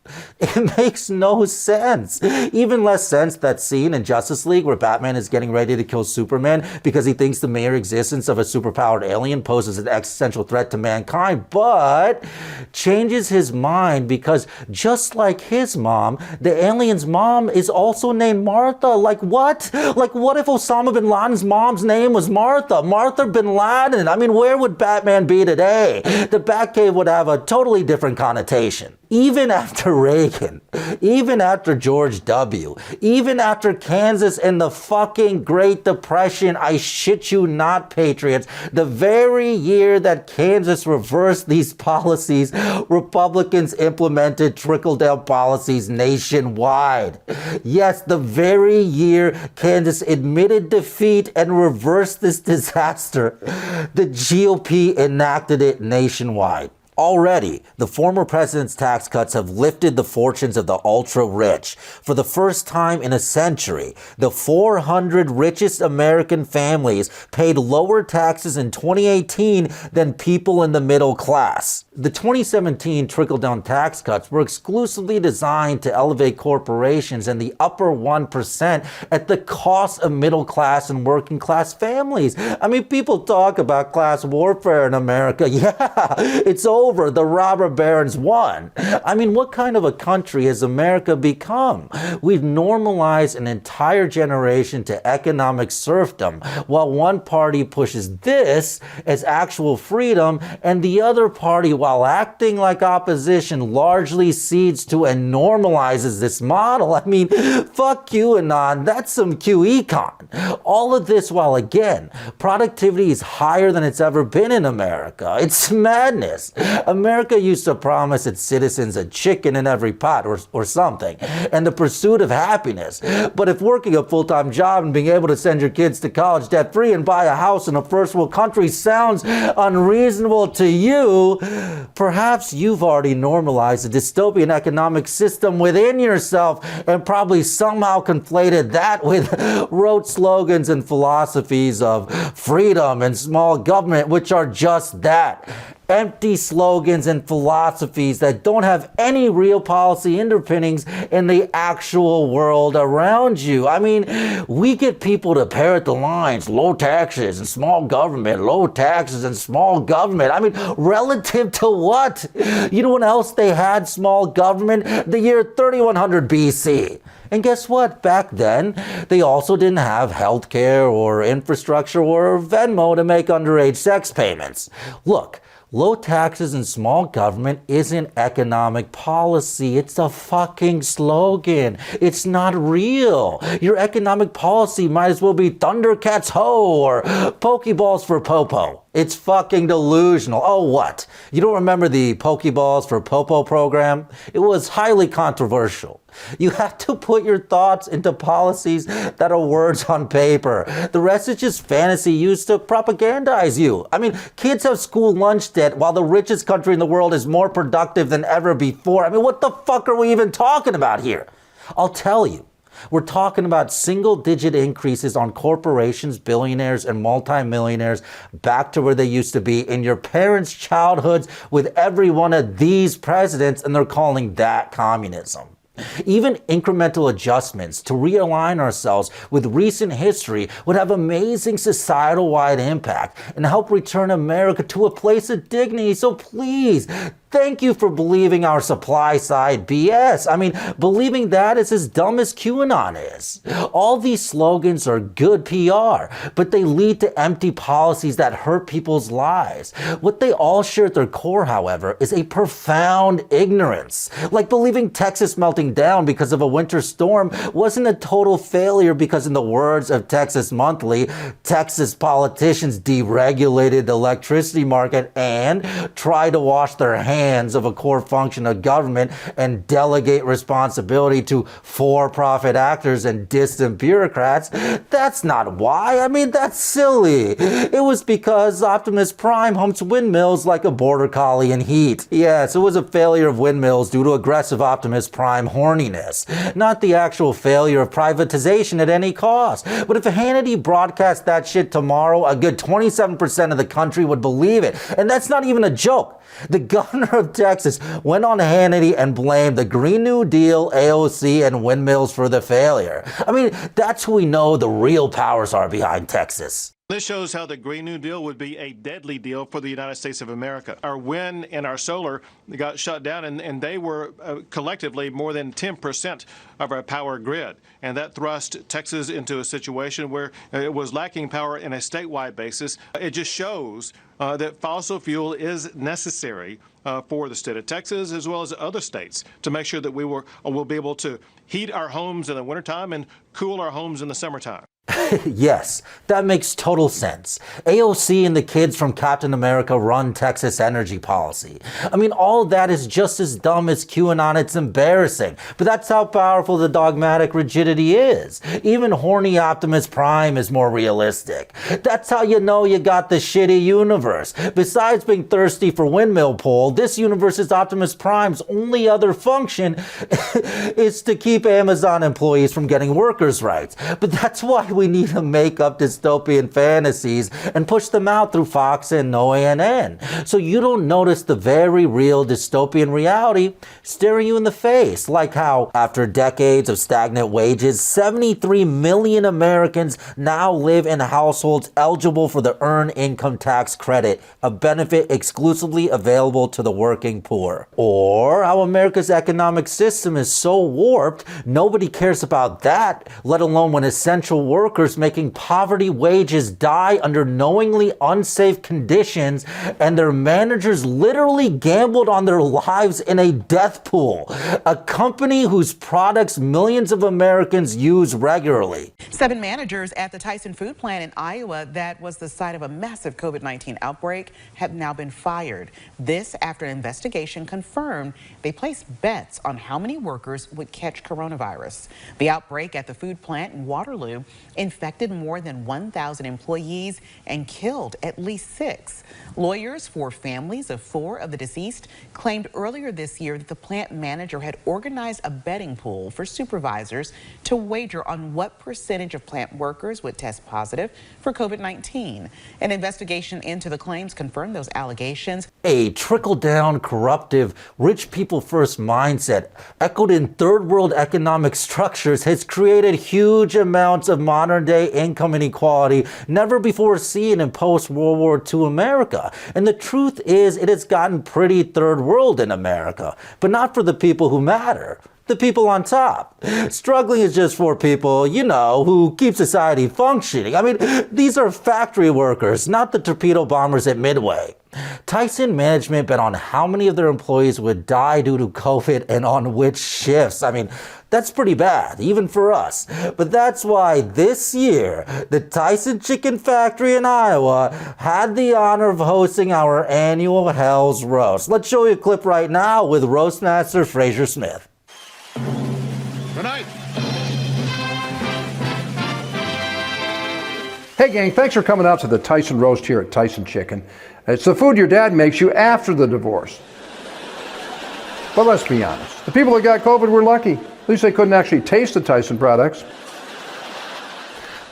It makes no sense. Even less sense that scene in Justice League where Batman is getting ready to kill Superman because he thinks the mere existence of a superpowered alien poses an existential threat to mankind, but changes his mind because just like his mom, the alien's mom is also named Martha. Like what? Like what if Osama bin Laden's mom's name was Martha? Martha bin Laden. I mean, where would Batman be today? The Batcave would have a totally different connotation. Even after Reagan, even after George W., even after Kansas and the fucking Great Depression, I shit you not, patriots, the very year that Kansas reversed these policies, Republicans implemented trickle-down policies nationwide. Yes, the very year Kansas admitted defeat and reversed this disaster, the GOP enacted it nationwide. Already, the former president's tax cuts have lifted the fortunes of the ultra-rich. For the first time in a century, the 400 richest American families paid lower taxes in 2018 than people in the middle class. The 2017 trickle-down tax cuts were exclusively designed to elevate corporations and the upper 1% at the cost of middle-class and working-class families. I mean, people talk about class warfare in America. Yeah, it's over. The robber barons won. I mean, what kind of a country has America become? We've normalized an entire generation to economic serfdom, while one party pushes this as actual freedom, and the other party, while acting like opposition, largely cedes to and normalizes this model. I mean, fuck QAnon, that's some QEcon. All of this while, again, productivity is higher than it's ever been in America. It's madness. America used to promise its citizens a chicken in every pot or something, and the pursuit of happiness. But if working a full-time job and being able to send your kids to college debt-free and buy a house in a first-world country sounds unreasonable to you, perhaps you've already normalized a dystopian economic system within yourself and probably somehow conflated that with rote slogans and philosophies of freedom and small government, which are just that. Empty slogans and philosophies that don't have any real policy underpinnings in the actual world around you. I mean, we get people to parrot the lines, low taxes and small government, low taxes and small government. I mean, relative to what? You know what else they had small government? The year 3100 BC. And guess what? Back then, they also didn't have healthcare or infrastructure or Venmo to make underage sex payments. Look, low taxes and small government isn't economic policy. It's a fucking slogan. It's not real. Your economic policy might as well be Thundercats Ho or Pokeballs for Popo. It's fucking delusional. Oh, what? You don't remember the Pokeballs for Popo program? It was highly controversial. You have to put your thoughts into policies that are words on paper. The rest is just fantasy used to propagandize you. I mean, kids have school lunch debt while the richest country in the world is more productive than ever before. I mean, what the fuck are we even talking about here? I'll tell you. We're talking about single-digit increases on corporations, billionaires, and multimillionaires back to where they used to be in your parents' childhoods with every one of these presidents, and they're calling that communism. Even incremental adjustments to realign ourselves with recent history would have amazing societal-wide impact and help return America to a place of dignity. So please, Thank you for believing our supply side BS. I mean, believing that is as dumb as QAnon is. All these slogans are good PR, but they lead to empty policies that hurt people's lives. What they all share at their core, however, is a profound ignorance. Like believing Texas melting down because of a winter storm wasn't a total failure because, in the words of Texas Monthly, Texas politicians deregulated the electricity market and tried to wash their hands of a core function of government and delegate responsibility to for-profit actors and distant bureaucrats. That's not why. I mean, that's silly. It was because Optimus Prime humps windmills like a border collie in heat. Yes, it was a failure of windmills due to aggressive Optimus Prime horniness, not the actual failure of privatization at any cost. But if Hannity broadcast that shit tomorrow, a good 27% of the country would believe it. And that's not even a joke. The governor of Texas went on Hannity and blamed the Green New Deal, AOC, and windmills for the failure. I mean, that's who we know the real powers are behind Texas. This shows how the Green New Deal would be a deadly deal for the United States of America. Our wind and our solar got shut down, and they were collectively more than 10% of our power grid. And that thrust Texas into a situation where it was lacking power in a statewide basis. It just shows that fossil fuel is necessary for the state of Texas as well as other states to make sure that we'll be able to heat our homes in the wintertime and cool our homes in the summertime. Yes, that makes total sense. AOC and the kids from Captain America run Texas energy policy. I mean, all of that is just as dumb as QAnon. It's embarrassing. But that's how powerful the dogmatic rigidity is. Even horny Optimus Prime is more realistic. That's how you know you got the shitty universe. Besides being thirsty for windmill pole, this universe's Optimus Prime's only other function is to keep Amazon employees from getting workers' rights. But that's why we need to make up dystopian fantasies and push them out through Fox and OANN, so you don't notice the very real dystopian reality staring you in the face, like how, after decades of stagnant wages, 73 million Americans now live in households eligible for the Earned Income Tax Credit, a benefit exclusively available to the working poor. Or how America's economic system is so warped, nobody cares about that, let alone when essential workers making poverty wages die under knowingly unsafe conditions, and their managers literally gambled on their lives in a death pool, a company whose products millions of Americans use regularly. 7 managers at the Tyson food plant in Iowa that was the site of a massive COVID-19 outbreak have now been fired. This after an investigation confirmed they placed bets on how many workers would catch coronavirus. The outbreak at the food plant in Waterloo infected more than 1,000 employees and killed at least 6. Lawyers for families of 4 of the deceased claimed earlier this year that the plant manager had organized a betting pool for supervisors to wager on what percentage of plant workers would test positive for COVID-19. An investigation into the claims confirmed those allegations. A trickle-down, corruptive, rich people first mindset echoed in third world economic structures has created huge amounts of modern-day income inequality never before seen in post-World War II America. And the truth is, it has gotten pretty third world in America, but not for the people who matter. The people on top. Struggling is just for people, you know, who keep society functioning. I mean, these are factory workers, not the torpedo bombers at Midway. Tyson management bet on how many of their employees would die due to COVID and on which shifts. I mean, that's pretty bad, even for us. But that's why this year, the Tyson Chicken Factory in Iowa had the honor of hosting our annual Hell's Roast. Let's show you a clip right now with Roastmaster Fraser Smith. Good night. Hey gang, thanks for coming out to the Tyson Roast here at Tyson Chicken. It's the food your dad makes you after the divorce. But let's be honest, the people that got COVID were lucky. At least they couldn't actually taste the Tyson products.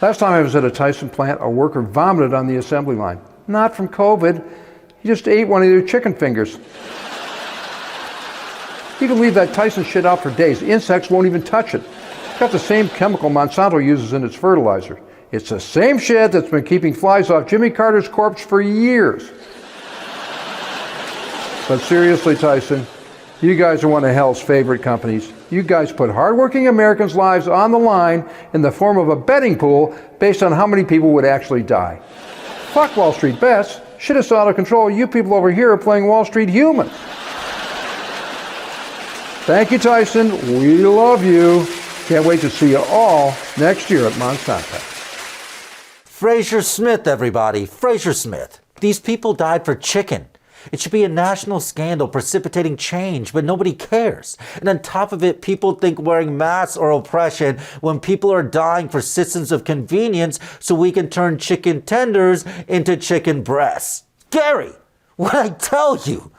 Last time I was at a Tyson plant, a worker vomited on the assembly line. Not from COVID, he just ate one of their chicken fingers. You can leave that Tyson shit out for days. Insects won't even touch it. It's got the same chemical Monsanto uses in its fertilizer. It's the same shit that's been keeping flies off Jimmy Carter's corpse for years. But seriously, Tyson, you guys are one of hell's favorite companies. You guys put hardworking Americans' lives on the line in the form of a betting pool based on how many people would actually die. Fuck Wall Street bets. Shit is out of control. You people over here are playing Wall Street humans. Thank you, Tyson. We love you. Can't wait to see you all next year at Monsanto. Fraser Smith, everybody. Fraser Smith. These people died for chicken. It should be a national scandal precipitating change, but nobody cares. And on top of it, people think wearing masks are oppression when people are dying for systems of convenience so we can turn chicken tenders into chicken breasts. Gary, what I tell you?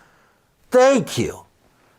Thank you.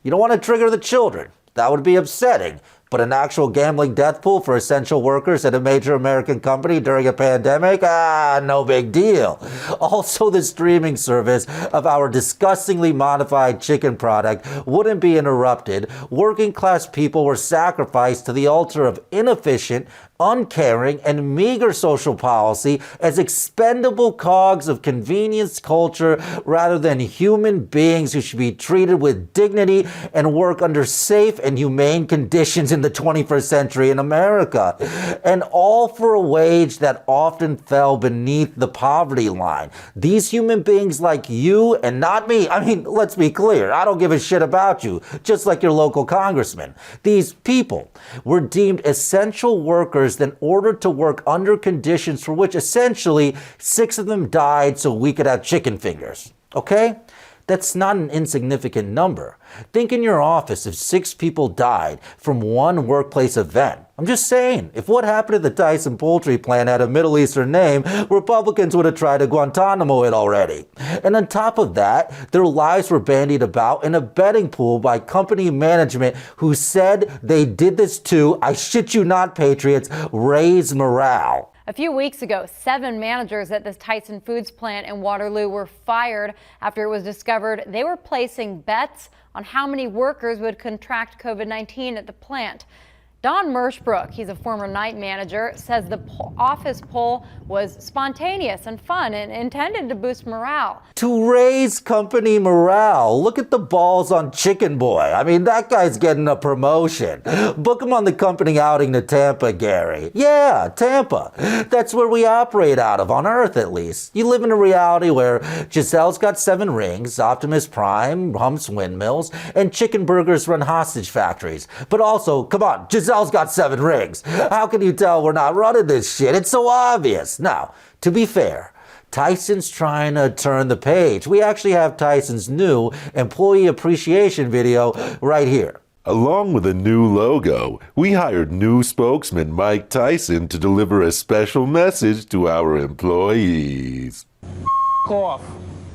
You don't want to trigger the children. That would be upsetting. But an actual gambling death pool for essential workers at a major American company during a pandemic? No big deal. Also, the streaming service of our disgustingly modified chicken product wouldn't be interrupted. Working class people were sacrificed to the altar of inefficient, uncaring, and meager social policy as expendable cogs of convenience culture rather than human beings who should be treated with dignity and work under safe and humane conditions in the 21st century in America. And all for a wage that often fell beneath the poverty line. These human beings like you and not me, I mean, let's be clear, I don't give a shit about you, just like your local congressman. These people were deemed essential workers then ordered to work under conditions for which essentially 6 of them died so we could have chicken fingers. Okay? That's not an insignificant number. Think in your office if 6 people died from one workplace event. I'm just saying, if what happened at the Tyson poultry plant had a Middle Eastern name, Republicans would have tried to Guantanamo it already. And on top of that, their lives were bandied about in a betting pool by company management who said they did this to, I shit you not, patriots, raise morale. A few weeks ago, 7 managers at this Tyson Foods plant in Waterloo were fired after it was discovered they were placing bets on how many workers would contract COVID-19 at the plant. Don Mershbrook, he's a former night manager, says the office poll was spontaneous and fun and intended to boost morale. To raise company morale. Look at the balls on Chicken Boy. I mean, that guy's getting a promotion. Book him on the company outing to Tampa, Gary. Yeah, Tampa. That's where we operate out of, on Earth at least. You live in a reality where Giselle's got 7 rings, Optimus Prime humps windmills, and chicken burgers run hostage factories. But also, come on, Giselle's got 7 rings. How can you tell we're not running this shit? It's so obvious. Now, to be fair, Tyson's trying to turn the page. We actually have Tyson's new employee appreciation video right here. Along with a new logo, we hired new spokesman Mike Tyson to deliver a special message to our employees. F*** off.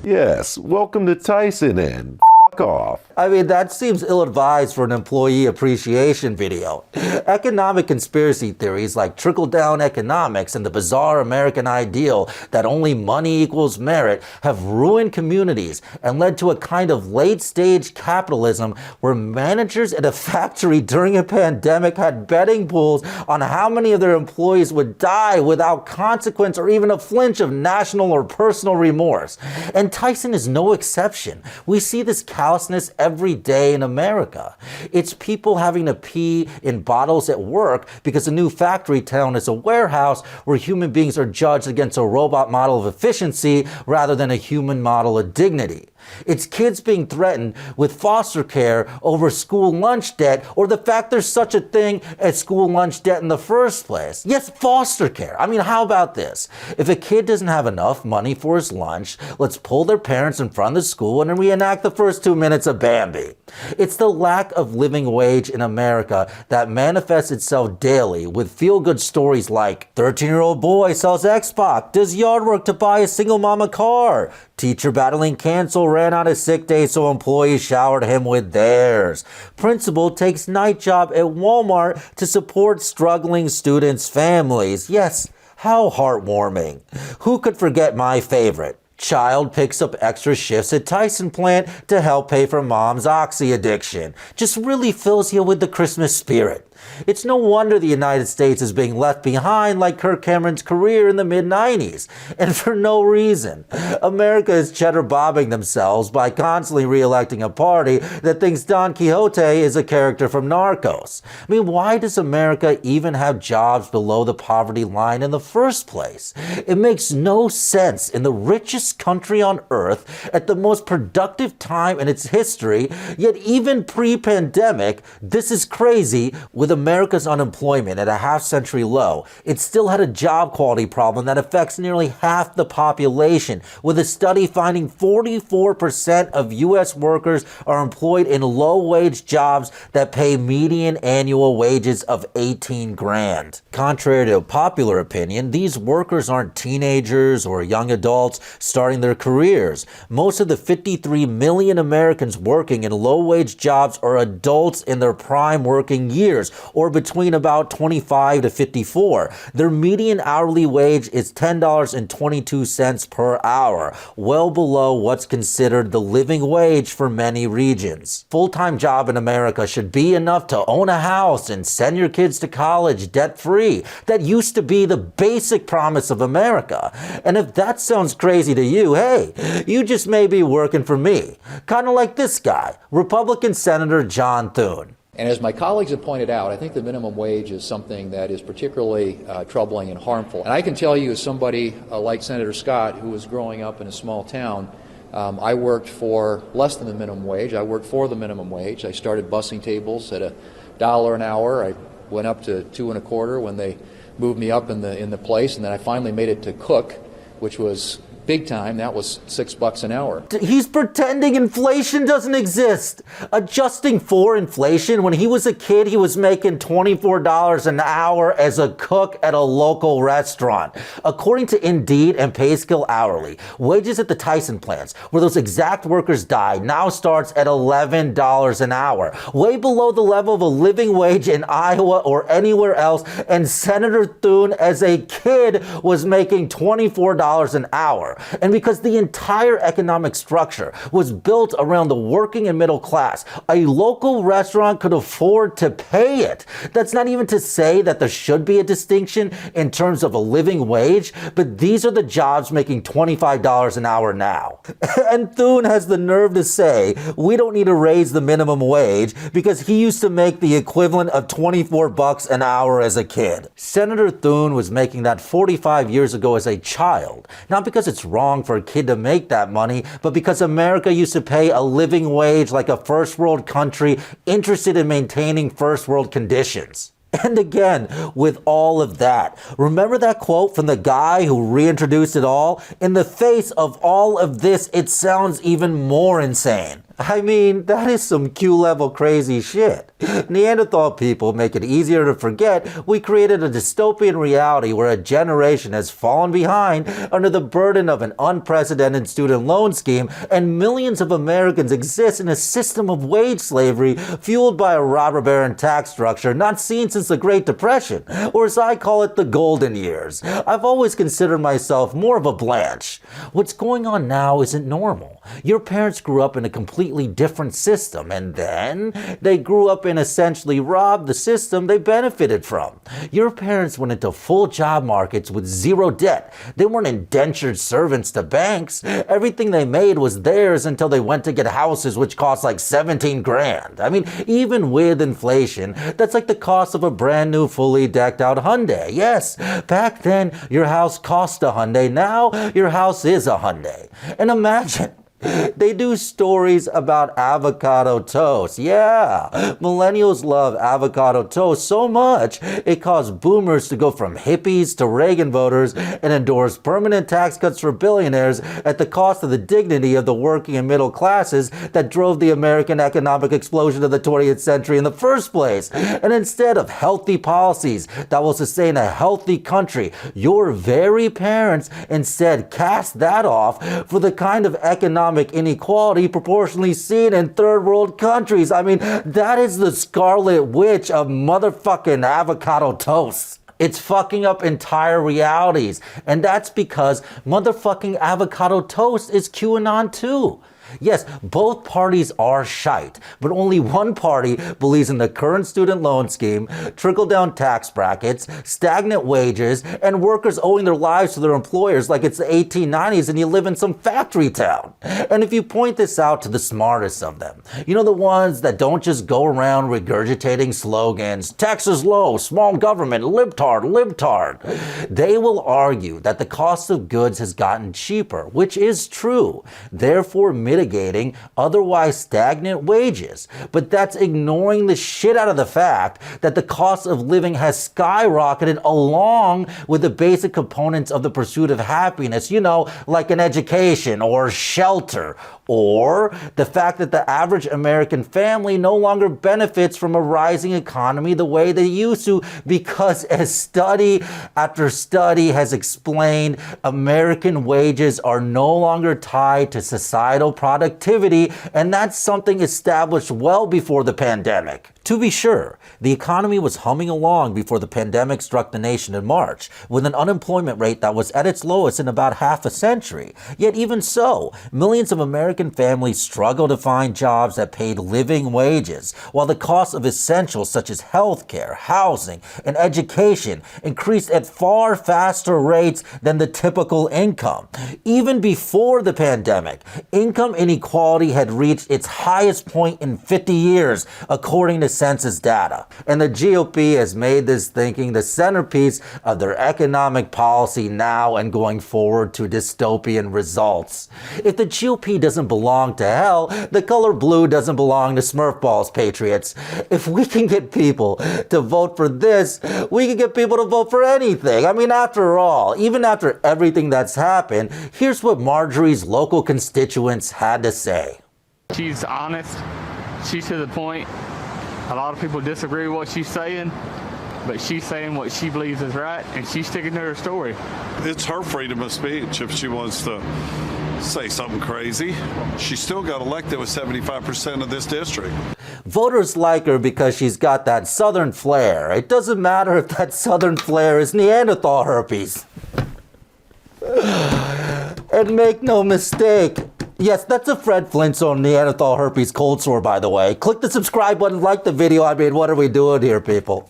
Yes, welcome to Tyson and f*** off. I mean, that seems ill-advised for an employee appreciation video. Economic conspiracy theories like trickle-down economics and the bizarre American ideal that only money equals merit have ruined communities and led to a kind of late-stage capitalism where managers at a factory during a pandemic had betting pools on how many of their employees would die without consequence or even a flinch of national or personal remorse. And Tyson is no exception. We see this callousness every day in America. It's people having to pee in bottles at work because a new factory town is a warehouse where human beings are judged against a robot model of efficiency rather than a human model of dignity. It's kids being threatened with foster care over school lunch debt or the fact there's such a thing as school lunch debt in the first place. Yes, foster care. I mean, how about this? If a kid doesn't have enough money for his lunch, let's pull their parents in front of the school and then reenact the first 2 minutes of Bambi. It's the lack of living wage in America that manifests itself daily with feel-good stories like 13-year-old boy sells Xbox, does yard work to buy a single mama car, teacher battling cancer ran out of sick days so employees showered him with theirs. Principal takes night job at Walmart to support struggling students' families. Yes, how heartwarming. Who could forget my favorite? Child picks up extra shifts at Tyson plant to help pay for mom's oxy addiction. Just really fills you with the Christmas spirit. It's no wonder the United States is being left behind like Kirk Cameron's career in the mid-90s, and for no reason. America is cheddar bobbing themselves by constantly re-electing a party that thinks Don Quixote is a character from Narcos. I mean, why does America even have jobs below the poverty line in the first place? It makes no sense in the richest country on earth at the most productive time in its history, yet even pre-pandemic, this is crazy, with America's unemployment at a half-century low, it still had a job quality problem that affects nearly half the population, with a study finding 44% of U.S. workers are employed in low-wage jobs that pay median annual wages of 18 grand. Contrary to popular opinion, these workers aren't teenagers or young adults starting their careers. Most of the 53 million Americans working in low-wage jobs are adults in their prime working years, or between about 25 to 54. Their median hourly wage is $10.22 per hour, well below what's considered the living wage for many regions. Full-time job in America should be enough to own a house and send your kids to college debt-free. That used to be the basic promise of America. And if that sounds crazy to you, hey, you just may be working for me. Kind of like this guy, Republican Senator John Thune. And as my colleagues have pointed out, I think the minimum wage is something that is particularly troubling and harmful. And I can tell you, as somebody like Senator Scott, who was growing up in a small town, I worked for less than the minimum wage. I worked for the minimum wage. I started bussing tables at $1 an hour. I went up to $2.25 when they moved me up in the place, and then I finally made it to cook, which was big time. That was $6 an hour. He's pretending inflation doesn't exist. Adjusting for inflation, when he was a kid, he was making $24 an hour as a cook at a local restaurant. According to Indeed and PaySkill Hourly, wages at the Tyson plants, where those exact workers died, now starts at $11 an hour, way below the level of a living wage in Iowa or anywhere else, and Senator Thune, as a kid, was making $24 an hour. And because the entire economic structure was built around the working and middle class, a local restaurant could afford to pay it. That's not even to say that there should be a distinction in terms of a living wage, but these are the jobs making $25 an hour now. And Thune has the nerve to say we don't need to raise the minimum wage because he used to make the equivalent of $24 an hour as a kid. Senator Thune was making that 45 years ago as a child, not because it's wrong for a kid to make that money, but because America used to pay a living wage like a first world country interested in maintaining first world conditions. And again, with all of that, remember that quote from the guy who reintroduced it all? In the face of all of this, it sounds even more insane. I mean, that is some Q-level crazy shit. Neanderthal people make it easier to forget we created a dystopian reality where a generation has fallen behind under the burden of an unprecedented student loan scheme, and millions of Americans exist in a system of wage slavery fueled by a robber baron tax structure not seen since the Great Depression, or as I call it, the golden years. I've always considered myself more of a Blanche. What's going on now isn't normal. Your parents grew up in a completely different system, and then they grew up and essentially robbed the system they benefited from. Your parents went into full job markets with zero debt. They weren't indentured servants to banks. Everything they made was theirs until they went to get houses which cost like 17 grand. I mean, even with inflation, that's like the cost of a brand new fully decked out Hyundai. Yes, back then your house cost a Hyundai. Now your house is a Hyundai. And imagine, they do stories about avocado toast. Yeah, millennials love avocado toast so much it caused boomers to go from hippies to Reagan voters and endorse permanent tax cuts for billionaires at the cost of the dignity of the working and middle classes that drove the American economic explosion of the 20th century in the first place. And instead of healthy policies that will sustain a healthy country, your very parents instead cast that off for the kind of economic inequality proportionally seen in third world countries. I mean, that is the scarlet witch of motherfucking avocado toast. It's fucking up entire realities. And that's because motherfucking avocado toast is QAnon too. Yes, both parties are shite, but only one party believes in the current student loan scheme, trickle-down tax brackets, stagnant wages, and workers owing their lives to their employers like it's the 1890s and you live in some factory town. And if you point this out to the smartest of them, you know, the ones that don't just go around regurgitating slogans, taxes low, small government, libtard, they will argue that the cost of goods has gotten cheaper, which is true, therefore mitigating otherwise stagnant wages. But that's ignoring the shit out of the fact that the cost of living has skyrocketed along with the basic components of the pursuit of happiness, you know, like an education or shelter, or the fact that the average American family no longer benefits from a rising economy the way they used to, because as study after study has explained, American wages are no longer tied to societal productivity, and that's something established well before the pandemic. To be sure, the economy was humming along before the pandemic struck the nation in March, with an unemployment rate that was at its lowest in about half a century. Yet even so, millions of American families struggle to find jobs that paid living wages, while the cost of essentials such as healthcare, housing, and education increased at far faster rates than the typical income. Even before the pandemic, income inequality had reached its highest point in 50 years, according to census data. And the GOP has made this thinking the centerpiece of their economic policy now and going forward to dystopian results. If the GOP doesn't belong to hell, the color blue doesn't belong to Smurf balls, patriots. If we can get people to vote for this, we can get people to vote for anything. I mean, after all, even after everything that's happened, here's what Marjorie's local constituents had to say. She's honest. She's to the point. A lot of people disagree with what she's saying, but she's saying what she believes is right, and she's sticking to her story. It's her freedom of speech. If she wants to say something crazy, she still got elected with 75% of this district. Voters like her because she's got that southern flair. It doesn't matter if that southern flair is Neanderthal herpes. And make no mistake, yes, that's a Fred Flintstone Neanderthal herpes cold sore, by the way. Click the subscribe button, like the video. I mean, what are we doing here, people?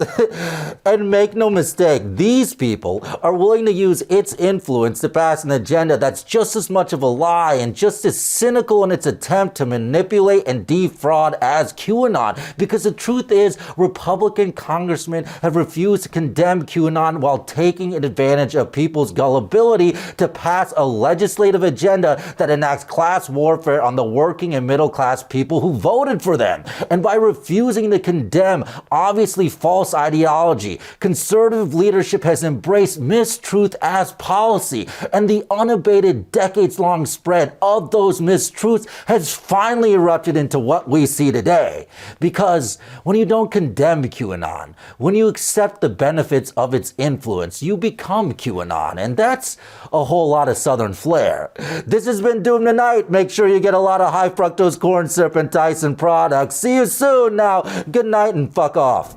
And make no mistake, these people are willing to use its influence to pass an agenda that's just as much of a lie and just as cynical in its attempt to manipulate and defraud as QAnon. Because the truth is, Republican congressmen have refused to condemn QAnon while taking advantage of people's gullibility to pass a legislative agenda that enacts class warfare on the working and middle class people who voted for them. And by refusing to condemn obviously false ideology, conservative leadership has embraced mistruth as policy, and the unabated decades-long spread of those mistruths has finally erupted into what we see today. Because when you don't condemn QAnon, when you accept the benefits of its influence, you become QAnon, and that's a whole lot of southern flair. This has been Doom Tonight. Make sure you get a lot of high fructose corn syrup and Tyson products. See you soon now. Good night and fuck off.